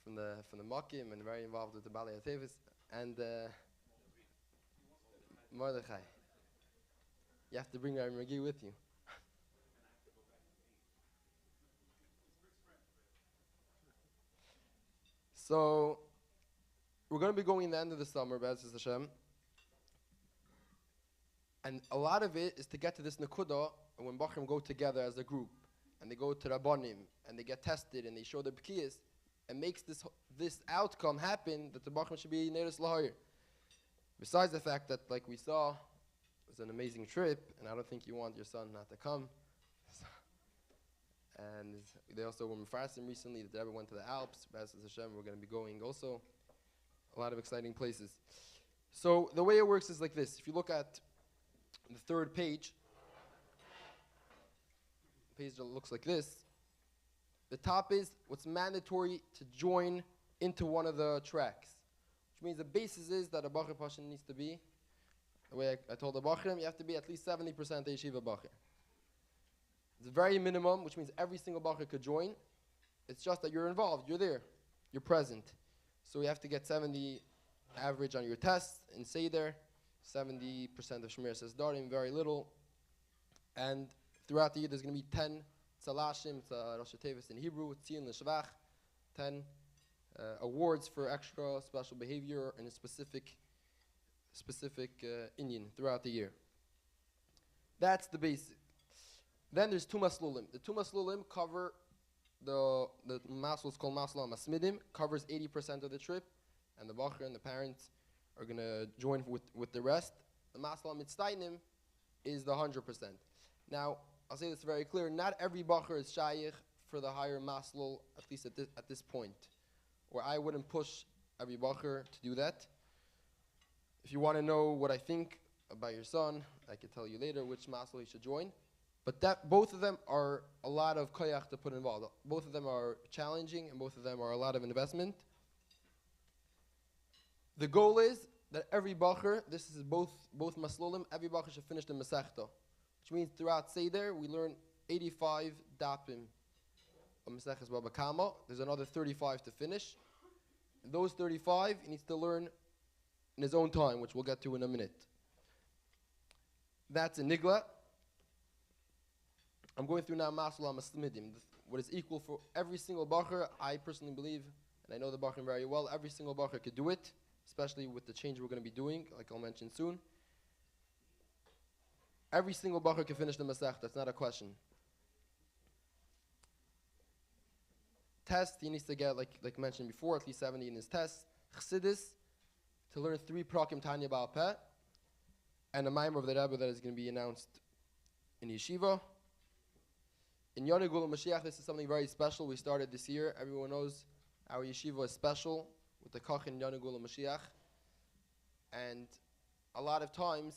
from the Makim, and very involved with the Baalei HaTosfos and Mordechai. You have to bring Rabbi McGee with you. So we're going to be going in the end of the summer, Be'ezus Hashem. And a lot of it is to get to this Nakuda, and when Bachrim go together as a group, and they go to Rabbanim, and they get tested, and they show their B'kiyas, it makes this outcome happen that the Bachrim should be Neiris Lahayr. Besides the fact that, like we saw, it was an amazing trip, and I don't think you want your son not to come. And they also were mefarsim recently that everyone went to the Alps. Be'ezus Hashem, we're going to be going also. A lot of exciting places. So the way it works is like this. If you look at the third page that looks like this. The top is what's mandatory to join into one of the tracks. Which means the basis is that a Bacher Pasha needs to be, the way I told the Bachrim, you have to be at least 70% a Yeshiva Bacher. It's very minimum, which means every single Bacher could join. It's just that you're involved, you're there, you're present. So you have to get 70 average on your test and Seder, 70% of Shemir says Darim, very little. And throughout the year there's going to be 10 Tzalashim, it's Rosh Tevis in Hebrew, Tzion L'Shvach, 10 awards for extra special behavior in a specific Inyan throughout the year. That's the basic. Then there's two maslulim. The two maslulim cover the masl is called masla masmidim, covers 80% of the trip, and the bacher and the parents are going to join with the rest. The masla mitztainim is the 100%. Now, I'll say this very clear, not every bacher is shayich for the higher maslul, at least at this point. Or I wouldn't push every bacher to do that. If you want to know what I think about your son, I can tell you later which maslul he should join. But both of them are a lot of koyach to put involved. Both of them are challenging, and both of them are a lot of investment. The goal is that every bacher, this is both maslulim, every bacher should finish the Masechta. Which means throughout Seder, we learn 85 dapim of Maseches Baba Kama. There's another 35 to finish. And those 35, he needs to learn in his own time, which we'll get to in a minute. That's in Nigla. I'm going through now Masul HaMaslidim, what is equal for every single bacher. I personally believe, and I know the bacher very well, every single bacher could do it, especially with the change we're going to be doing, like I'll mention soon. Every single bacher can finish the Masech, that's not a question. Test, he needs to get, like mentioned before, at least 70 in his test. Chassidus, to learn 3 Prakim Tanya Baal Peh, and a Maimer of the Rebbe that is going to be announced in Yeshiva. In Yonah Gula Mashiach, this is something very special. We started this year. Everyone knows our Yeshiva is special with the Kach in Yonah Gula Mashiach. And a lot of times,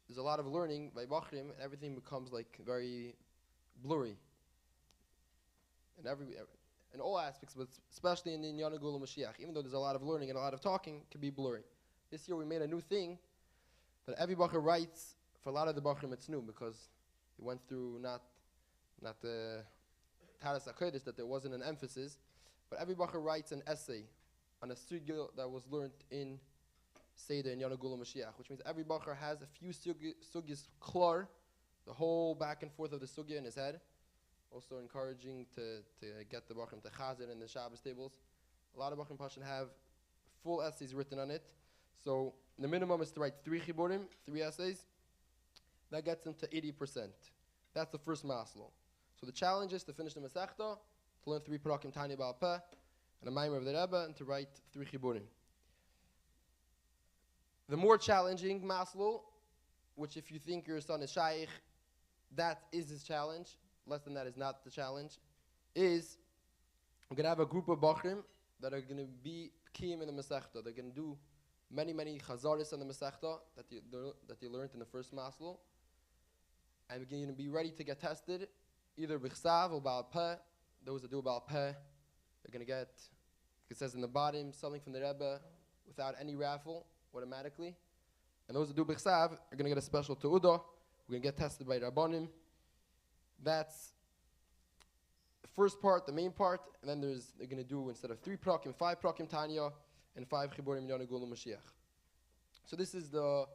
there's a lot of learning by Bachrim, and everything becomes like very blurry. In all aspects, but especially in Yonah Gula Mashiach. Even though there's a lot of learning and a lot of talking, it can be blurry. This year we made a new thing that every Bacher writes. For a lot of the Bachrim it's new because we went through not the Taras HaKodesh, that there wasn't an emphasis, but every Bacher writes an essay on a sugya that was learned in Seder in Yonah Gula Mashiach, which means every Bacher has a few sugyas klar, the whole back and forth of the sugya in his head. Also encouraging to get the Bachrim to Chazer in the Shabbos tables. A lot of Bachrim Pashan have full essays written on it. So the minimum is to write 3 chiburim, 3 essays. That gets them to 80%. That's the first maslo. So the challenge is to finish the Masechta, to learn 3 Prakim Tanya Baal Peh, and a Maimer of the Rebbe, and to write 3 chiburim. The more challenging maslo, which if you think your son is shaykh, that is his challenge. Less than that is not the challenge, is we're going to have a group of Bachrim that are going to be kiyim in the Masechta. They're going to do many chazaris on the Masechta that you learned in the first maslo. And we're going to be ready to get tested, either b'chsav or Baal Peh. Those that do Baal Peh, they're going to get, it says in the bottom, something from the Rebbe without any raffle, automatically. And those that do b'chsav are going to get a special te'udah. We're going to get tested by Rabbanim. That's the first part, the main part, and then they're going to do, instead of 3 prakim, 5 prakim Tanya, and 5 chiburim Yonah Gula Mashiach. So this is the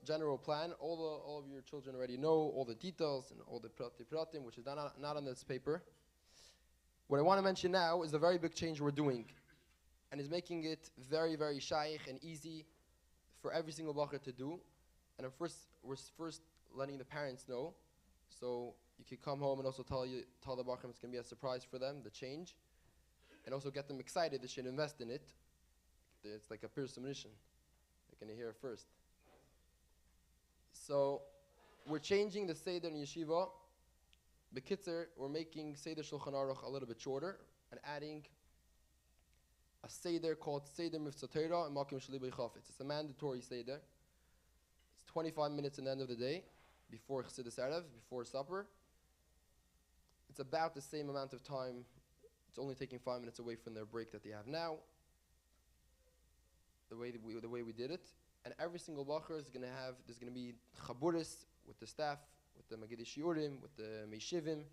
general plan. All of your children already know all the details and all the pratim, which is not on this paper. What I want to mention now is a very big change we're doing, and is making it very, very shaykh and easy for every single bacher to do. And we're first letting the parents know. So you can come home and also tell the Bachrim it's going to be a surprise for them, the change. And also get them excited they should invest in it. It's like a Pirsum Rishon. They're going to hear it first. So we're changing the Seder in Yeshiva. B'kitzer, we're making Seder Shulchan Aruch a little bit shorter and adding a Seder called Seder Mivtzah Torah and Makim Sheli B'Chafetz. It's a mandatory Seder. It's 25 minutes in the end of the day, before Chassidus Erev, before supper. It's about the same amount of time. It's only taking 5 minutes away from their break that they have now. The way we did it. And every single bacher is going to have, there's going to be chaburis with the staff, with the Magidi Shiurim, with the Meishivim,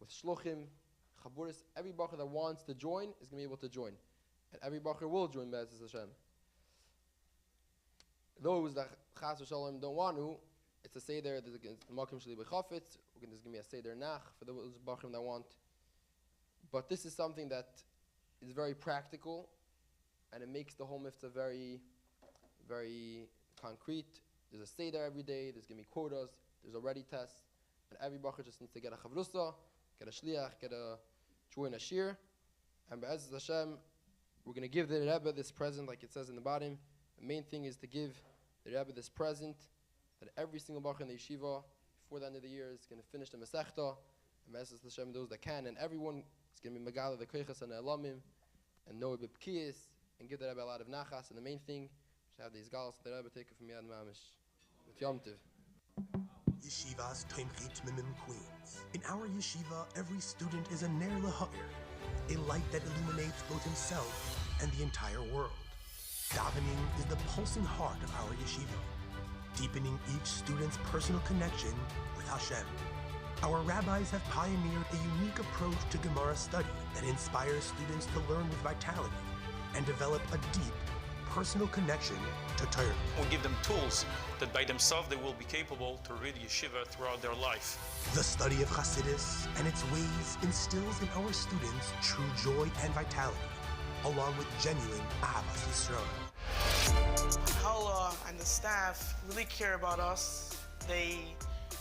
with Shlochim, chaburis. Every bacher that wants to join is going to be able to join. And every bacher will join Be'ezus Hashem. Those that Chas v'Shalom don't want to, it's a Seder, there's Makim Sheli B'Chafetz, there's going to be a Seder Nach for those Bachrim that want. But this is something that is very practical, and it makes the whole mitzvah very, very concrete. There's a Seder every day, there's going to be quotas, there's already tests, and every Bacher just needs to get a Chavrusa, get a Shliach, join a Shir, and Be'ezus Hashem, we're going to give the Rebbe this present, like it says in the bottom. The main thing is to give the Rebbe this present, that every single Bacher in the yeshiva, before the end of the year, is going to finish the Masechta, and Be'ezus Hashem, those that can, and everyone is going to be Megala, the Koichas and the Elamim, and Noah B'Pkiyas, and give the Rebbe a lot of Nachas, and the main thing, to have these Galas, the Rebbe take it from Yad Mamish, with Yom Tov. Yeshiva's Tomchit Mimim Queens. In our yeshiva, every student is a Ner L'Ha'ir, a light that illuminates both himself and the entire world. Davening is the pulsing heart of our yeshiva, deepening each student's personal connection with Hashem. Our rabbis have pioneered a unique approach to Gemara study that inspires students to learn with vitality and develop a deep, personal connection to Torah. We give them tools that by themselves they will be capable to read yeshiva throughout their life. The study of Hasidus and its ways instills in our students true joy and vitality, along with genuine Ahavas Yisrael. Hala and the staff really care about us. They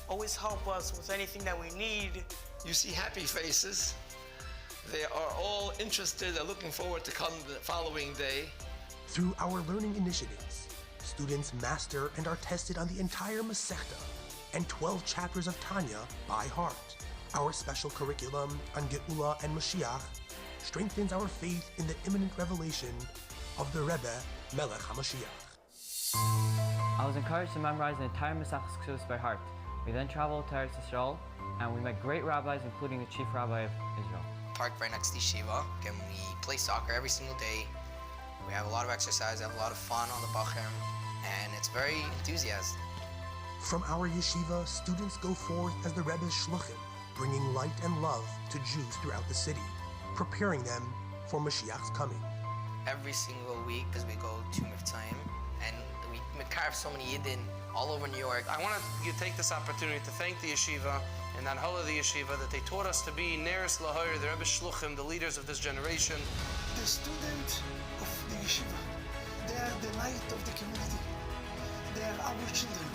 always help us with anything that we need. You see happy faces. They are all interested, they're looking forward to come the following day. Through our learning initiatives, students master and are tested on the entire Masechta and 12 chapters of Tanya by heart. Our special curriculum on Geula and Mashiach strengthens our faith in the imminent revelation of the Rebbe Melech HaMashiach. I was encouraged to memorize the entire Masechtas Ksubos by heart. We then traveled to Eretz Yisrael, and we met great rabbis, including the chief rabbi of Israel. Parked right next to Yeshiva, and we play soccer every single day. We have a lot of exercise, have a lot of fun on the Bachim, and it's very enthusiastic. From our yeshiva, students go forth as the Rebbe's shluchim, bringing light and love to Jews throughout the city, preparing them for Mashiach's coming. Every single week, as we go to Mivtayim, and we carve so many Yidden all over New York. I want to take this opportunity to thank the yeshiva and that whole of the yeshiva that they taught us to be Neres Lahoyer, the Rebbe Shluchim, the leaders of this generation. The student of the yeshiva, they are the light of the community. They are our children.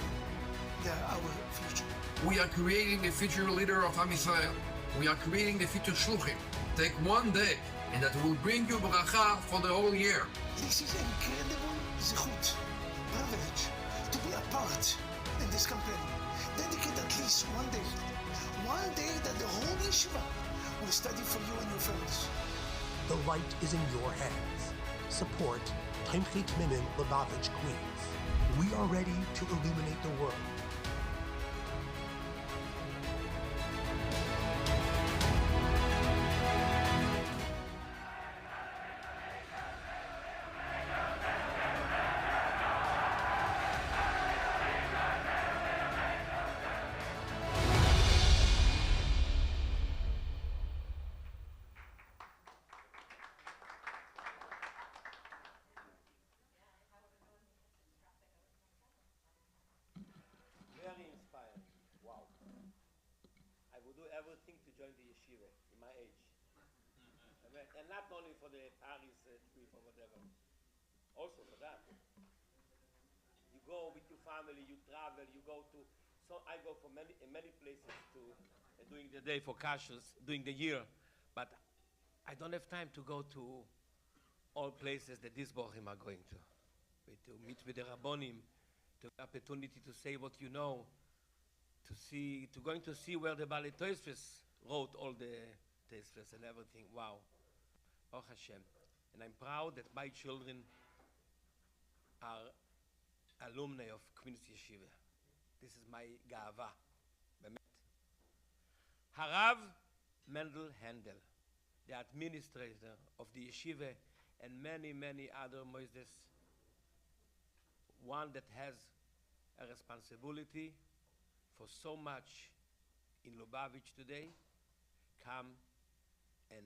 They are our future. We are creating the future leader of Am Yisrael. We are creating the future shluchim. Take one day, and that will bring you bracha for the whole year. This is an incredible zichut, privilege, to be a part in this campaign. Dedicate at least one day that the whole yeshiva will study for you and your friends. The light is in your hands. Support Timchit Mimim Lubavitch, Queens. We are ready to illuminate the world. Very inspired. Wow. I would do everything to join the yeshiva in my age. And not only for the Paris trip or whatever, also for that. You go with your family, you travel, you go to, so I go for many places to, during the day for kashrus, during the year, but I don't have time to go to all places that these bochim are going to meet with the rabbonim, to have the opportunity to say what you know, going to see where the Baalei Tosfos wrote all the Tosfos and everything. Wow, Baruch Hashem. And I'm proud that my children are alumni of Queens Yeshiva. This is my ga'ava. Harav Mendel Handel, the administrator of the yeshiva, and many other Moses, one that has a responsibility for so much in Lubavitch today, come and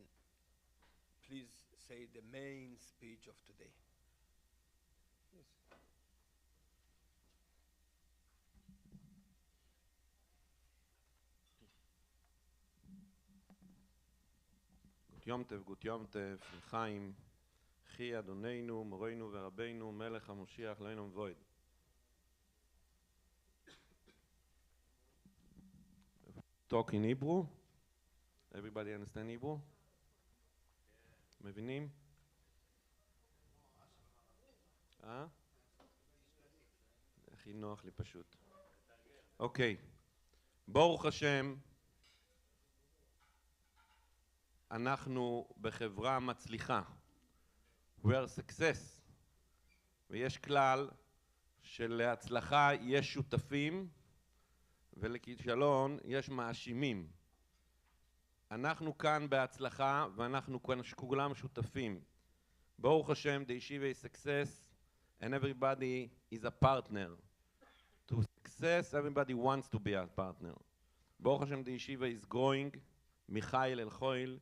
please say the main speech of today. Yes. גות יום טוב, לחיים, חי אדוננו, מורנו ורבנו, מלך המשיח, לעולם ועד. Talk in Hebrew. Everybody understand Hebrew? מבינים? הכי נוח לי פשוט. אוקיי. ברוך השם, אנחנו בחברה מצליחה. We are success. ויש כלל שלהצלחה יש שותפים ולכישלון יש מאשימים. אנחנו כאן בהצלחה ואנחנו כאן כולם שותפים. ברוך השם, the yeshiva is success and everybody is a partner. To success, everybody wants to be a partner. ברוך השם, the yeshiva is growing. Michael Elchoil,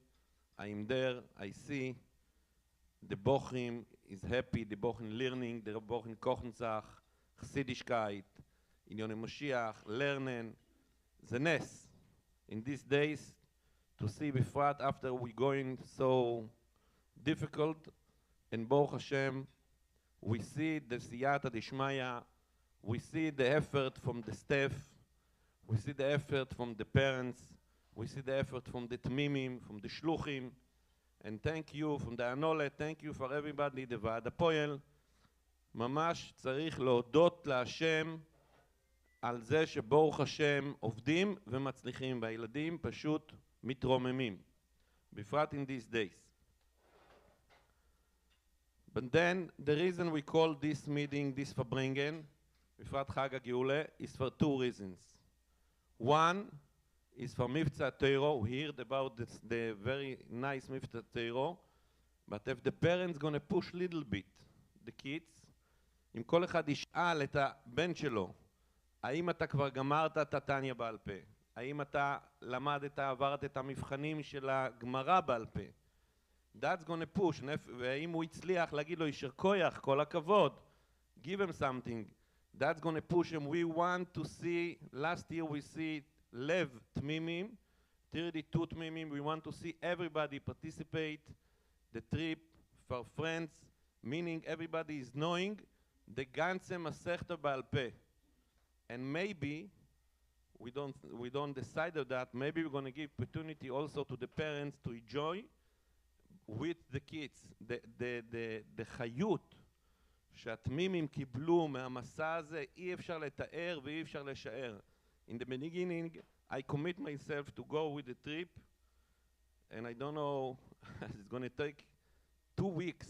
I'm there, I see. The Bochim is happy, die bochen learning, die bochen kochen Sach, Chassidishkeit, Inyone Moshiach, lernen, the ness. In these days, to see Bifrat after we going so difficult, and Baruch Hashem, we see the Siyata Dishmaya, we see the effort from the staff, we see the effort from the parents, we see the effort from the Tmimim, from the Shluchim, and thank you from the Anole, thank you for everybody, the ועד הפועל. ממש צריך להודות להשם על זה שברוך השם עובדים ומצליחים, והילדים פשוט מתרוממים, בפרט in these days. But then the reason we call this meeting, this Farbrengen, בפרט חג הגאולה, is for two reasons. One is for מבצע Torah. We heard about the very nice מבצע Torah, but if the parents gonna push little bit, the kids, אם כל אחד ישאל את הבן שלו, האם אתה כבר גמרת את התניא בעל פה? האם אתה למדת, עברת את המבחנים של הגמרא בעל פה? That's gonna push, ואם הוא הצליח להגיד לו יישר כוח, כל הכבוד, give him something, that's gonna push him. We want to see, last year we see Lev Tmimim, 32 Tmimim, we want to see everybody participate, the trip for friends, meaning everybody is knowing the ganze Masechta בעל פה. And maybe, we don't decide on that, maybe we're going to give opportunity also to the parents to enjoy with the kids, the חיות שהתמימים קיבלו מהמסע הזה, אי אפשר לתאר ואי אפשר לשער. In the beginning, I commit myself to go with the trip, and I don't know, it's going to take 2 weeks,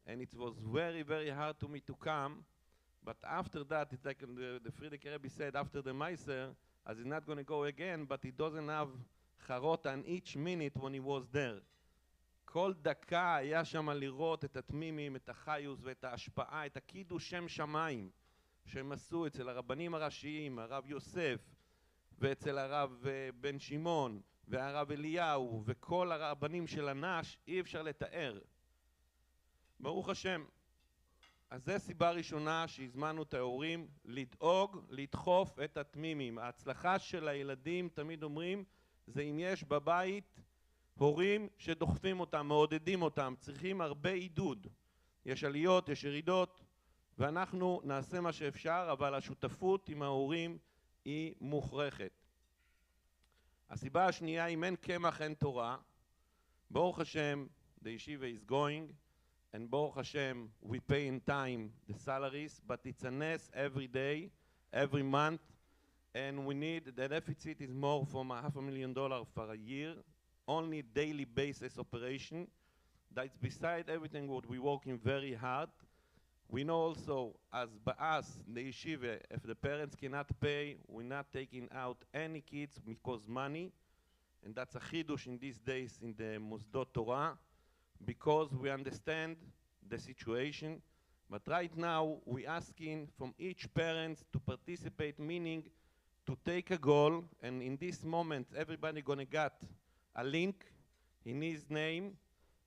and it was very, very hard to me to come. But after that, it's like the Frierdiker Rebbe said, after the Meiser, as he's not going to go again, but he doesn't have charota on each minute when he was there. כל דקה היה שם לראות את התמימים, את החיוס ואת ההשפעה, את הקידוש שם שמיים שהם עשו אצל הרבנים הראשיים, הרב יוסף, ואצל הרב בן שמעון, והרב אליהו, וכל הרבנים של הנש, אי אפשר לתאר. ברוך השם. אז זו סיבה ראשונה שהזמנו את ההורים לדאוג, לדחוף את התמימים. ההצלחה של הילדים, תמיד אומרים, זה אם יש בבית הורים שדוחפים אותם, מעודדים אותם, צריכים הרבה עידוד. יש עליות, יש ירידות, ואנחנו נעשה מה שאפשר, אבל השותפות עם ההורים היא מוכרחת. הסיבה השנייה, אם אין קמח אין תורה. ברוך השם, the yeshiva is going, and Baruch Hashem, we pay in time the salaries, but it's a ness every day, every month, and we need, the deficit is more from $500,000 for a year, only daily basis operation. That's beside everything what we're working very hard. We know also, as by us, the yeshiva, if the parents cannot pay, we're not taking out any kids because money, and that's a chidush in these days in the Mosdot Torah, because we understand the situation. But right now, we're asking from each parent to participate, meaning to take a goal, and in this moment, everybody gonna get a link in his name,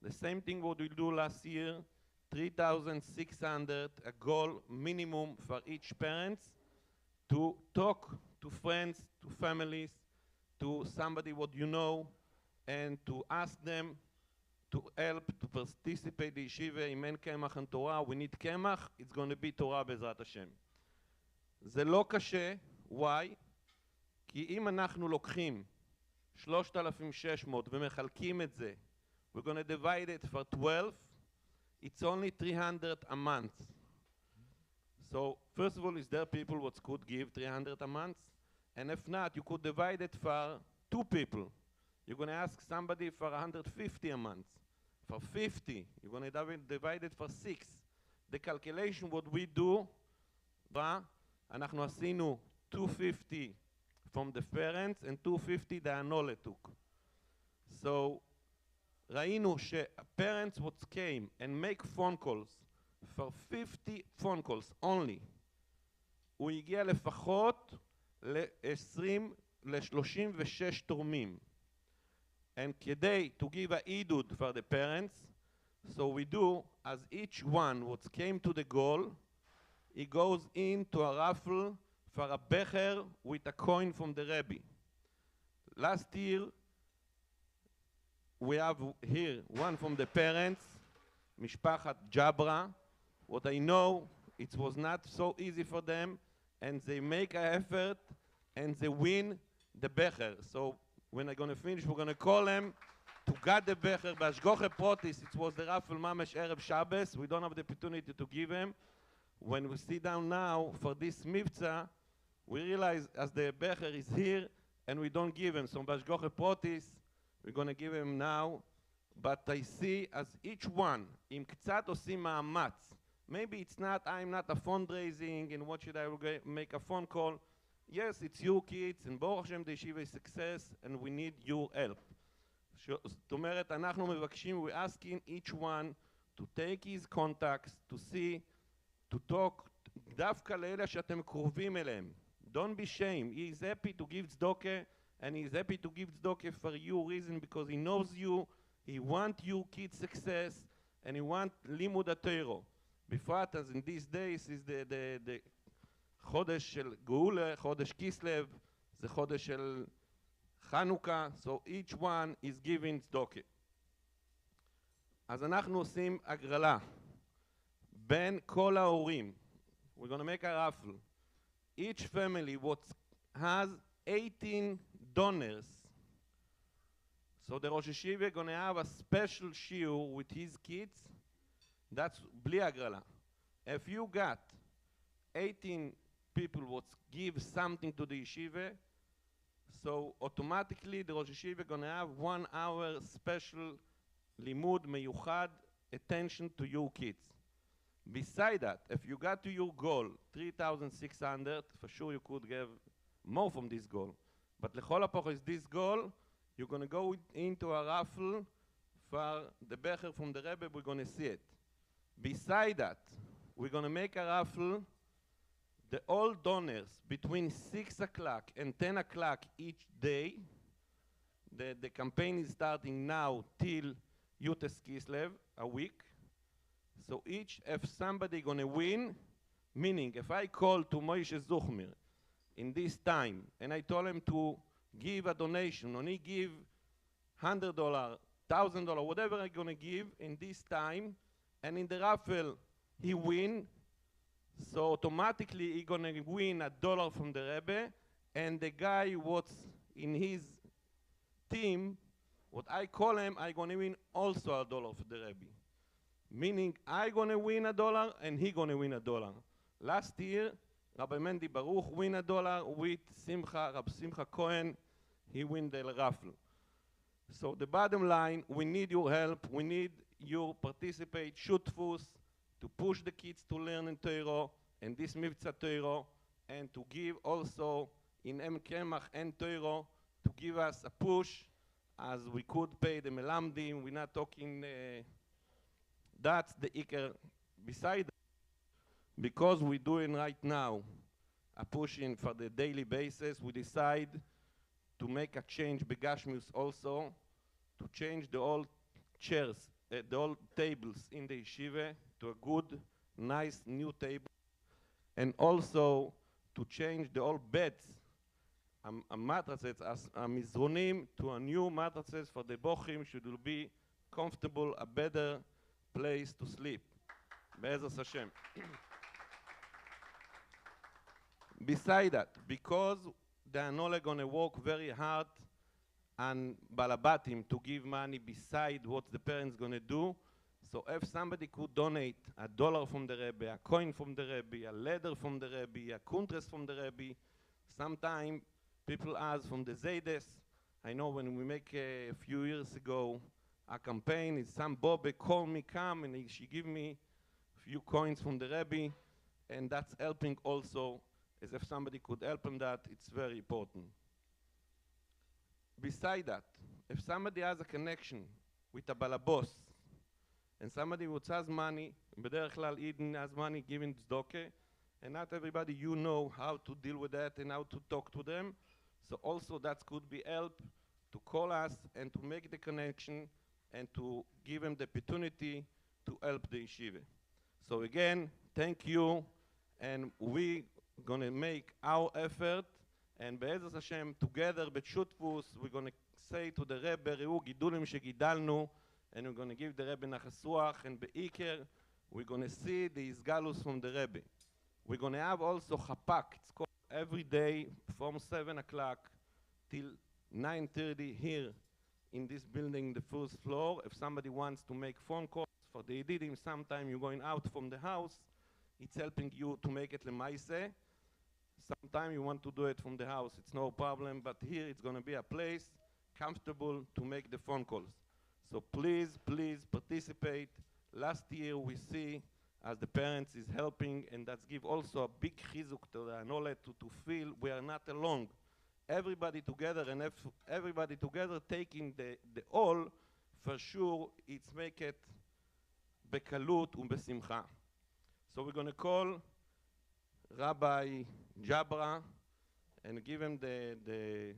the same thing what we do last year, 3,600, a goal minimum for each parent, to talk to friends, to families, to somebody what you know, and to ask them to help, to participate in yeshiva. אם אין קמח and Torah, we need קמח, it's going to be Torah בעזרת השם. זה לא קשה, why? כי אם אנחנו לוקחים 3,600 ומחלקים את זה, we're going to divide it for 12, it's only 300 a month. So first of all, is there people what could give 300 a month? And if not, you could divide it for 2 people. You're going to ask somebody for 150 a month. For 50, you're going to divide it for 6. The calculation what we do, אנחנו עשינו 250 from the parents and 250 the הנולה took. So ראינו ש-parents what came and make phone calls for 50 phone calls only, הוא הגיע לפחות ל-36 תורמים. And כדי to give a עידוד for the parents, So we do, as each one what came to the goal, he goes into a raffle for a becher with a coin from the Rebbe. Last year, we have here one from the parents, Mishpachat Jabra. What I know, it was not so easy for them, and they make an effort, and they win the becher. So when I'm going to finish, we're going to call them to get the becher. Bashgoche Protis, it was the raffle Mamesh Erev Shabbos. We don't have the opportunity to give them. When we sit down now for this Mivtza, we realize as the becher is here, and we don't give him. So Bashgoche Protis, we're going to give him now. But I see as each one, im ktsat osim ma'amatz. Maybe it's not, I'm not a fundraising, and what should I make a phone call? Yes, it's your kids, and Baruch Hashem, the yeshiva is success, and we need your help. זאת אומרת, אנחנו מבקשים, we're asking each one to take his contacts, to see, to talk, דווקא לאלה שאתם קרובים אליהם. Don't be ashamed. He is happy to give tzedakah, and he is happy to give tzedakah for your reason, because he knows you, he wants your kids' success, and he wants לימוד התורה. בפרט, as in these days, is the חודש של גאולה, חודש כיסלב, זה חודש של חנוכה, so each one is giving tzedakah. אז אנחנו עושים הגרלה בין כל ההורים. We're going to make a raffle. Each family what has 18 donors. So the Rosh Hashiva going to have a special shiur with his kids. That's bli הגרלה. If you got 18 people what give something to the yeshiva, so automatically the Rosh Hashiva going to have 1 hour special limud meyuchad attention to your kids. Beside that, if you got to your goal 3,600, for sure you could give more from this goal. But lechol hapoch is this goal, you're going to go into a raffle for the becher from the Rebbe, we're going to see it. Beside that, we're going to make a raffle. The all donors between 6 o'clock and 10 o'clock each day, the campaign is starting now till Yutes Kislev, a week. So each, if somebody gonna win, meaning if I call to Moshe Zuchmir in this time, and I told him to give a donation, and he give $100, $1,000, whatever I'm gonna give in this time, and in the raffle he win, so automatically he gonna win $1 from the Rebbe, and the guy what's in his team, what I call him, I gonna win also $1 for the Rebbe. Meaning I gonna win $1 and he gonna win $1. Last year, Rabbi Mendy Baruch win $1 with Rabbi Simcha Cohen, he win the raffle. So the bottom line, we need your help, we need you participate, shutfus, to push the kids to learn in Torah, and this Mivtza Torah, and to give also in Em Kemach and Torah, to give us a push, as we could pay the Melamdim, we're not talking, that's the Iker. Beside that, because we're doing right now a pushing for the daily basis, we decide to make a change begashmius also, to change the old chairs, the old tables in the yeshiva to a good, nice new table, and also to change the old beds, mattresses, as mizronim, to a new mattresses for the bochim, should be comfortable, a better place to sleep. Be'ezras Hashem. Beside that, because they are not going to work very hard and balabatim to give money beside what the parents going to do, so if somebody could donate $1 from the Rebbe, a coin from the Rebbe, a leather from the Rebbe, a kuntres from the Rebbe, sometimes people ask from the Zaydes. I know when we make a few years ago a campaign, some Bobbe called me, come, and she give me a few coins from the Rebbe, and that's helping also, as if somebody could help them that, it's very important. Beside that, if somebody has a connection with a balabos, and somebody who has money, b'derech klal Eden has money giving tzedakah, and not everybody you know how to deal with that and how to talk to them, so also that could be help to call us and to make the connection and to give them the opportunity to help the yeshiva. So again, thank you, and we gonna make our effort, and Be'ezras Hashem, together b'shutfus, we're gonna say to the Rebbe, ראו גידולים שגידלנו, and we're gonna give the Rebbe נחס רוח, and בעיקר, we're gonna see the Isgalus from the Rebbe. We're gonna have also chapak. It's called every day from 7 o'clock till 9:30 here in this building, the first floor. If somebody wants to make phone calls for the Yedidim, sometime you're going out from the house, it's helping you to make it lemaise. Sometime you want to do it from the house, it's no problem, but here it's gonna be a place comfortable to make the phone calls. So please, please participate. Last year we see as the parents is helping, and that's give also a big chizuk to the knowledge to feel we are not alone. Everybody together, and everybody together taking the all, for sure it's make it bekalut u'besimcha. So we're going to call Rabbi Jabra and give him the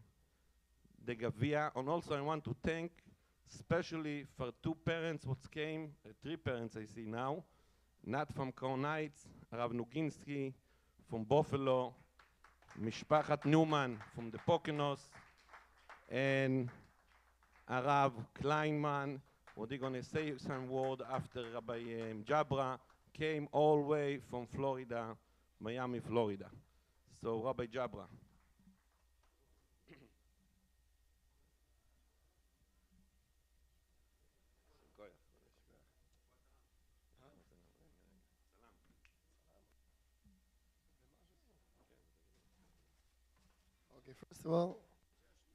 gavia. And also I want to thank especially for 2 parents what came, 3 parents I see now, not from Crown Heights, Rav Nuginsky from Buffalo, Mishpachat Newman from the Poconos, and Rav Kleinman, what they're going to say some word after Rabbi Jabra, came all the way from Florida, Miami, Florida. So Rabbi Jabra. Okay, first of all,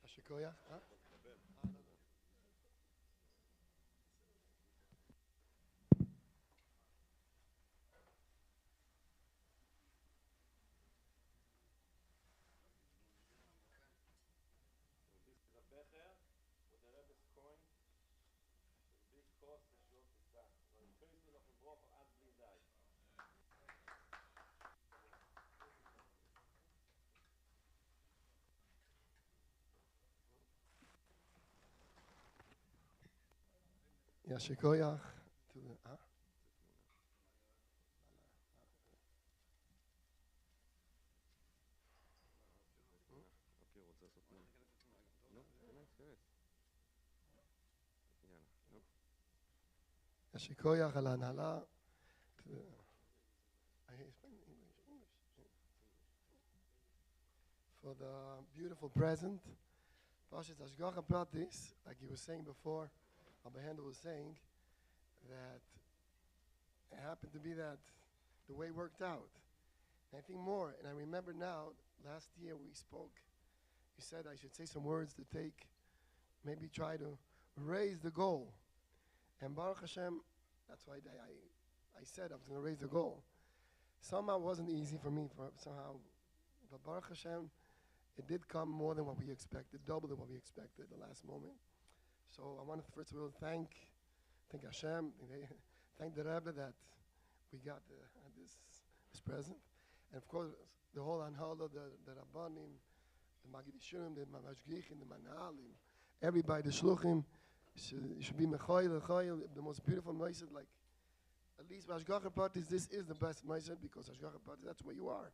Ashikoya. Huh? Yashikoyach to the Yashikoyach al Hanhala to the for the beautiful present. Pashas Hashgacha Pratis, like you were saying before, Abba Handel was saying that it happened to be that the way worked out. And I think more, and I remember now, last year we spoke, you said I should say some words to take, maybe try to raise the goal. And Baruch Hashem, that's why I said I was going to raise the goal. Somehow it wasn't easy for me, somehow, but Baruch Hashem, it did come more than what we expected, double than what we expected the last moment. So I want to first of all thank Hashem, thank the Rebbe that we got this present. And of course, the whole Anhala, the Rabbanim, the Magidishurim, the Mashgichim, the Manahalim, everybody, the Shluchim, should be Mechoy, the most beautiful Moshe, like, at least Hashgacha Pratis, this is the best Moshe, because Hashgacha Pratis, that's where you are.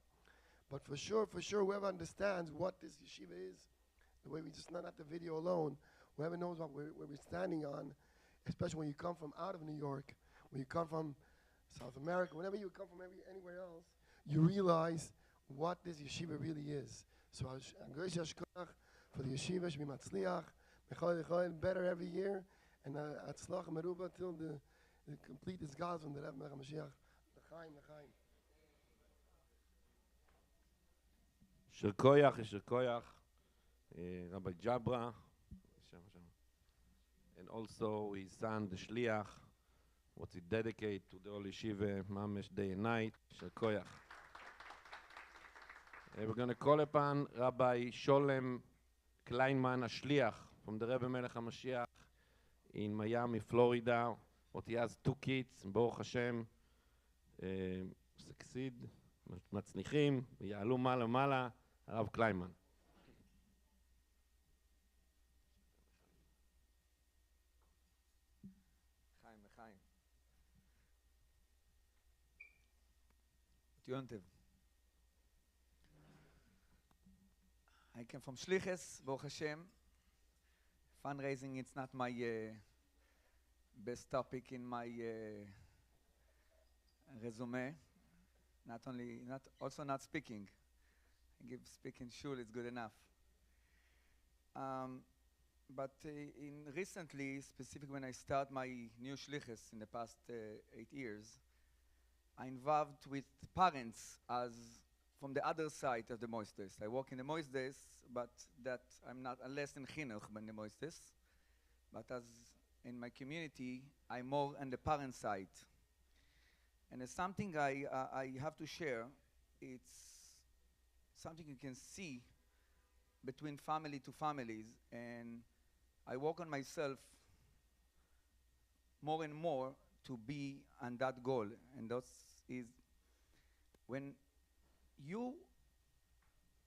But for sure, whoever understands what this yeshiva is, the way we just not at the video alone, whoever knows what where we're standing on, especially when you come from out of New York, when you come from South America, whenever you come from anywhere else, you realize what this yeshiva really is. So I'm going to for the yeshiva, should be matzliach, better every year, and atzlach meruba till the complete is God from the Rebbe Melech HaMashiach. L'chaim, l'chaim. יישר כוח, Rabbi Jabra, and also his son, the Shliach, what he dedicated to the whole yeshiva, Mamesh, day and night. יישר כוח. We're going to call upon Rabbi Sholem Kleinman, a Shliach from the Rebbe Melech HaMashiach in Miami, Florida. What he has 2 kids, Baruch Hashem, succeed, מצליחים, ויעלו מעלה, הרב קליימן. לחיים, לחיים. Yontiv. I came from Shliches, Baruch Hashem. Fundraising, it's not my best topic in my resume. Not speaking. I give speaking shul, it's good enough. But recently, specifically when I start my new shlichus in the past 8 years, I involved with parents as from the other side of the Moisdes. I work in the Moisdes, but that I'm not less in chinuch than the Moisdes. But as in my community, I'm more on the parent side. And it's something I have to share. It's something you can see between family to families, and I work on myself more and more to be on that goal. And that is when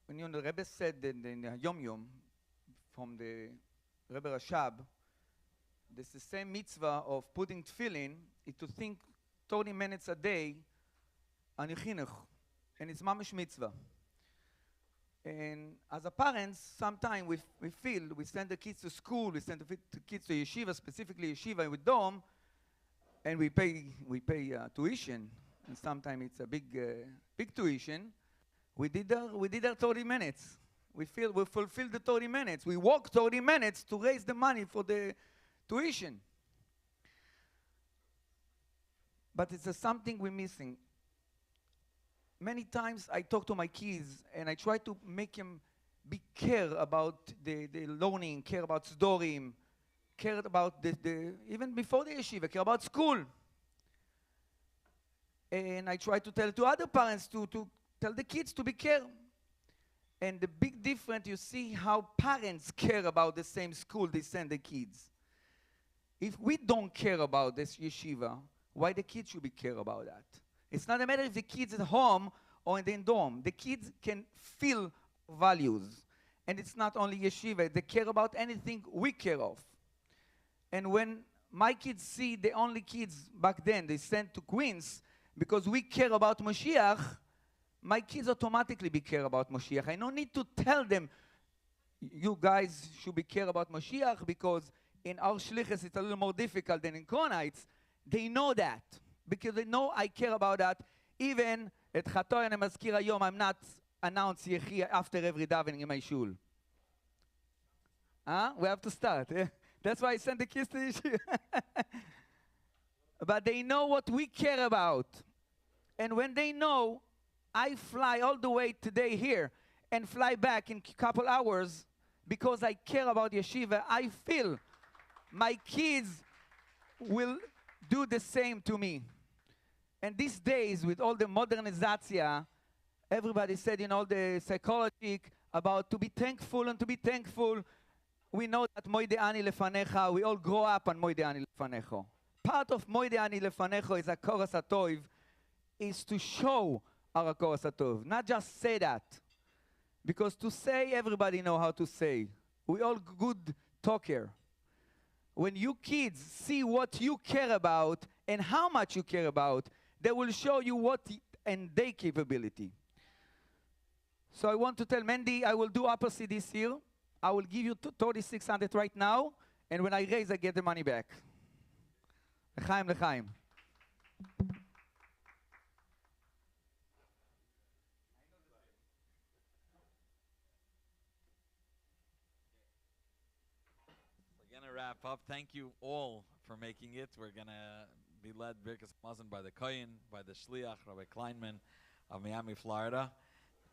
the Rebbe said in the Yom Yom from the Rebbe Rashab, this is the same mitzvah of putting tefillin is to think 30 minutes a day on your chinuch, and it's mamish mitzvah. And as a parents, sometimes we feel we send the kids to school, we send the kids to yeshiva, specifically yeshiva with dom, and we pay tuition, and sometimes it's a big tuition. We did our 30 minutes. We fulfilled the 30 minutes. We walk 30 minutes to raise the money for the tuition. But it's something we're missing. Many times I talk to my kids and I try to make them care about the learning, care about Sdorim, care about even before the yeshiva, care about school. And I try to tell to other parents to tell the kids to be care. And the big difference, you see how parents care about the same school they send the kids. If we don't care about this yeshiva, why the kids should be care about that? It's not a matter if the kids at home or in the dorm. The kids can feel values. And it's not only yeshiva. They care about anything we care of. And when my kids see the only kids back then, they sent to Queens because we care about Moshiach, my kids automatically be care about Moshiach. I don't need to tell them, you guys should be care about Moshiach because in our shlichus it's a little more difficult than in Kronites. They know that. Because they know I care about that. Even at Chatoy and Mazkir Hayom, I'm not announced Yechi after every davening in my shul. We have to start. That's why I send the kids to Yeshiva. But they know what we care about. And when they know, I fly all the way today here and fly back in a couple hours because I care about Yeshiva. I feel my kids will do the same to me. And these days, with all the modernization, everybody said in all the psychology about to be thankful and to be thankful. We know that Moide Ani Lefanecha, we all grow up on Moide Ani Lefanecha. Part of Moide Ani Lefanecha is a Koras HaTov, is to show our Koras HaTov, not just say that. Because to say, everybody know how to say. We all good talker. When you kids see what you care about and how much you care about, they will show you what and their capability. So I want to tell Mandy, I will do opposite this year. I will give you 3,600 right now, and when I raise, I get the money back. L'chaim, l'chaim. Wrap up. Thank you all for making it. We're going to be led Birkas Hamazon by the Kohen, by the Shliach, Rabbi Kleinman of Miami, Florida.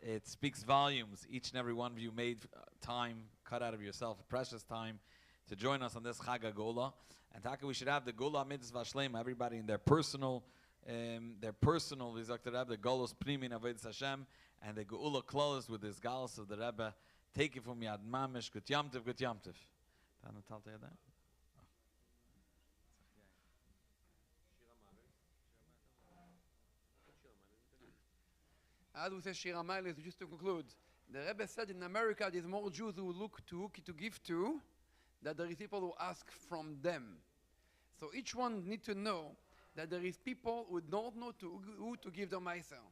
It speaks volumes. Each and every one of you made time, cut out of yourself, precious time, to join us on this Chag HaGola. And Taka, we should have the Gola Mitzvah Shlema, everybody in their personal, the Golos Primin Avodas Hashem, and the Geula closed with this Galus of the Rebbe. Take it from Yad Mamish, Gut Yamtiv, Gut Yamtiv. As we say, Shir HaMaylis, just to conclude, the Rebbe said in America there's more Jews who look to give to than there is people who ask from them. So each one needs to know that there is people who don't know who to give their meiser.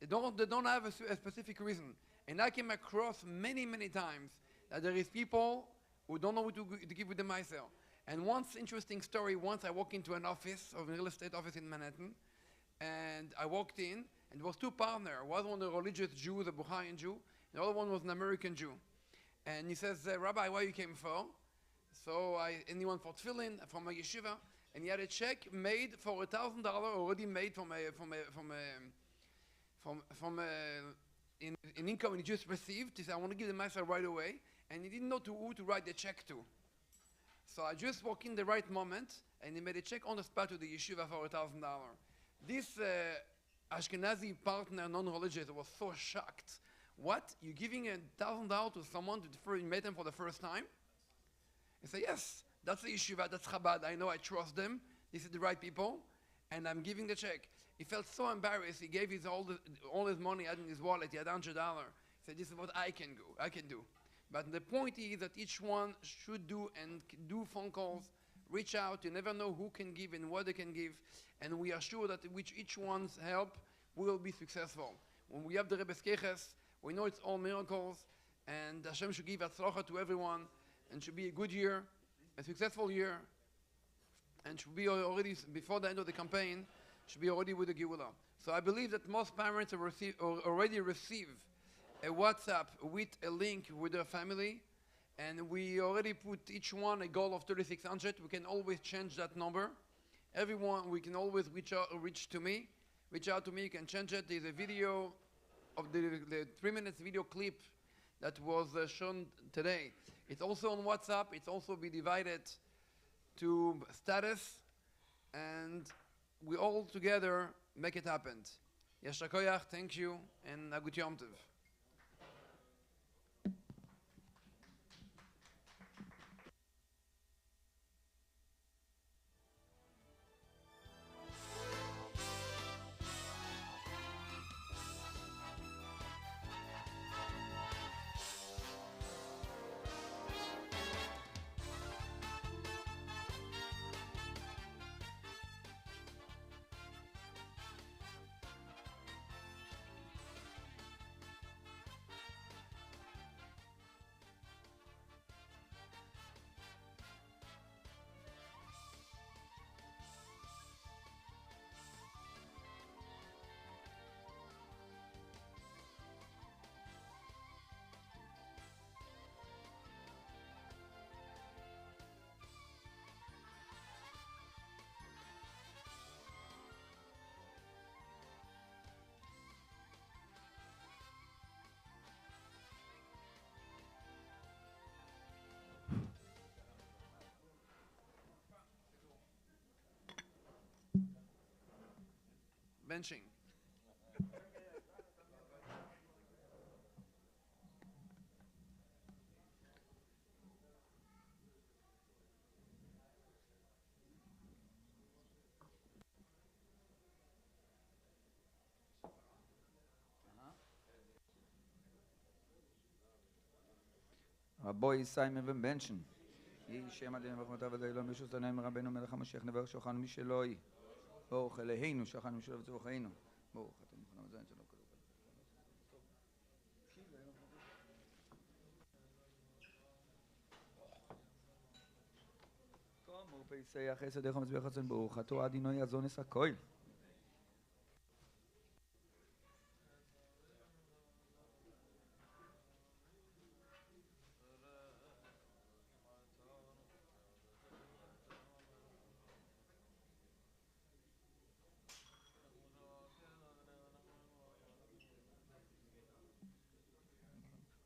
They don't have a specific reason. And I came across many, many times that there is people who don't know what to give with the meiser. And once interesting story, once I walked into an office, of a real estate office in Manhattan, and I walked in, and there was two partners. One was a religious Jew, the Bukharian Jew, and the other one was an American Jew. And he says, Rabbi, why you came for? So anyone for tefillin, from a yeshiva, and he had a check made for $1,000, already made from in income he just received. He said, I want to give the master right away, and he didn't know who to write the check to. So I just walked in the right moment, and he made a check on the spot to the yeshiva for $1,000. This Ashkenazi partner, non-religious, was so shocked. What? You're giving $1,000 to someone you met them for the first time? He said, yes, that's the yeshiva, that's Chabad. I know, I trust them. This is the right people, and I'm giving the check. He felt so embarrassed. He gave all his money out in his wallet. He had $100. He said, this is what I can do. But the point is that each one should do phone calls, reach out. You never know who can give and what they can give. And we are sure that with each one's help, we will be successful. When we have the Rebbe's Keches, we know it's all miracles. And Hashem should give Hatzlacha to everyone. And should be a good year, a successful year. And should be already, before the end of the campaign, should be already with the Geula. So I believe that most parents already receive a WhatsApp with a link with their family, and we already put each one a goal of 3,600. We can always change that number. Everyone, we can always reach out to me. Reach out to me, you can change it. There's a video of the 3 minutes video clip that was shown today. It's also on WhatsApp. It's also be divided to status, and we all together make it happen. Yashar Koyach, thank you, and Agut Yom Tov. Benching. רבו יישאי מבן בנשן. יהי שם עליהם ורחמותיו עד האלוהים וישוס עליהם רבנו מלך המשיח נברך שוכנו משלוי. ברוך אלוהינו שוכנו משלו וצורך חיינו. ברוך אתם נכנם זין שלום כדור. כמו פייסי החסד איך המצביח חצן ברוך התורה דינו יזונס הכל.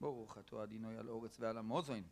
ברוך אתה אדינו על אורץ ועל המוזוין.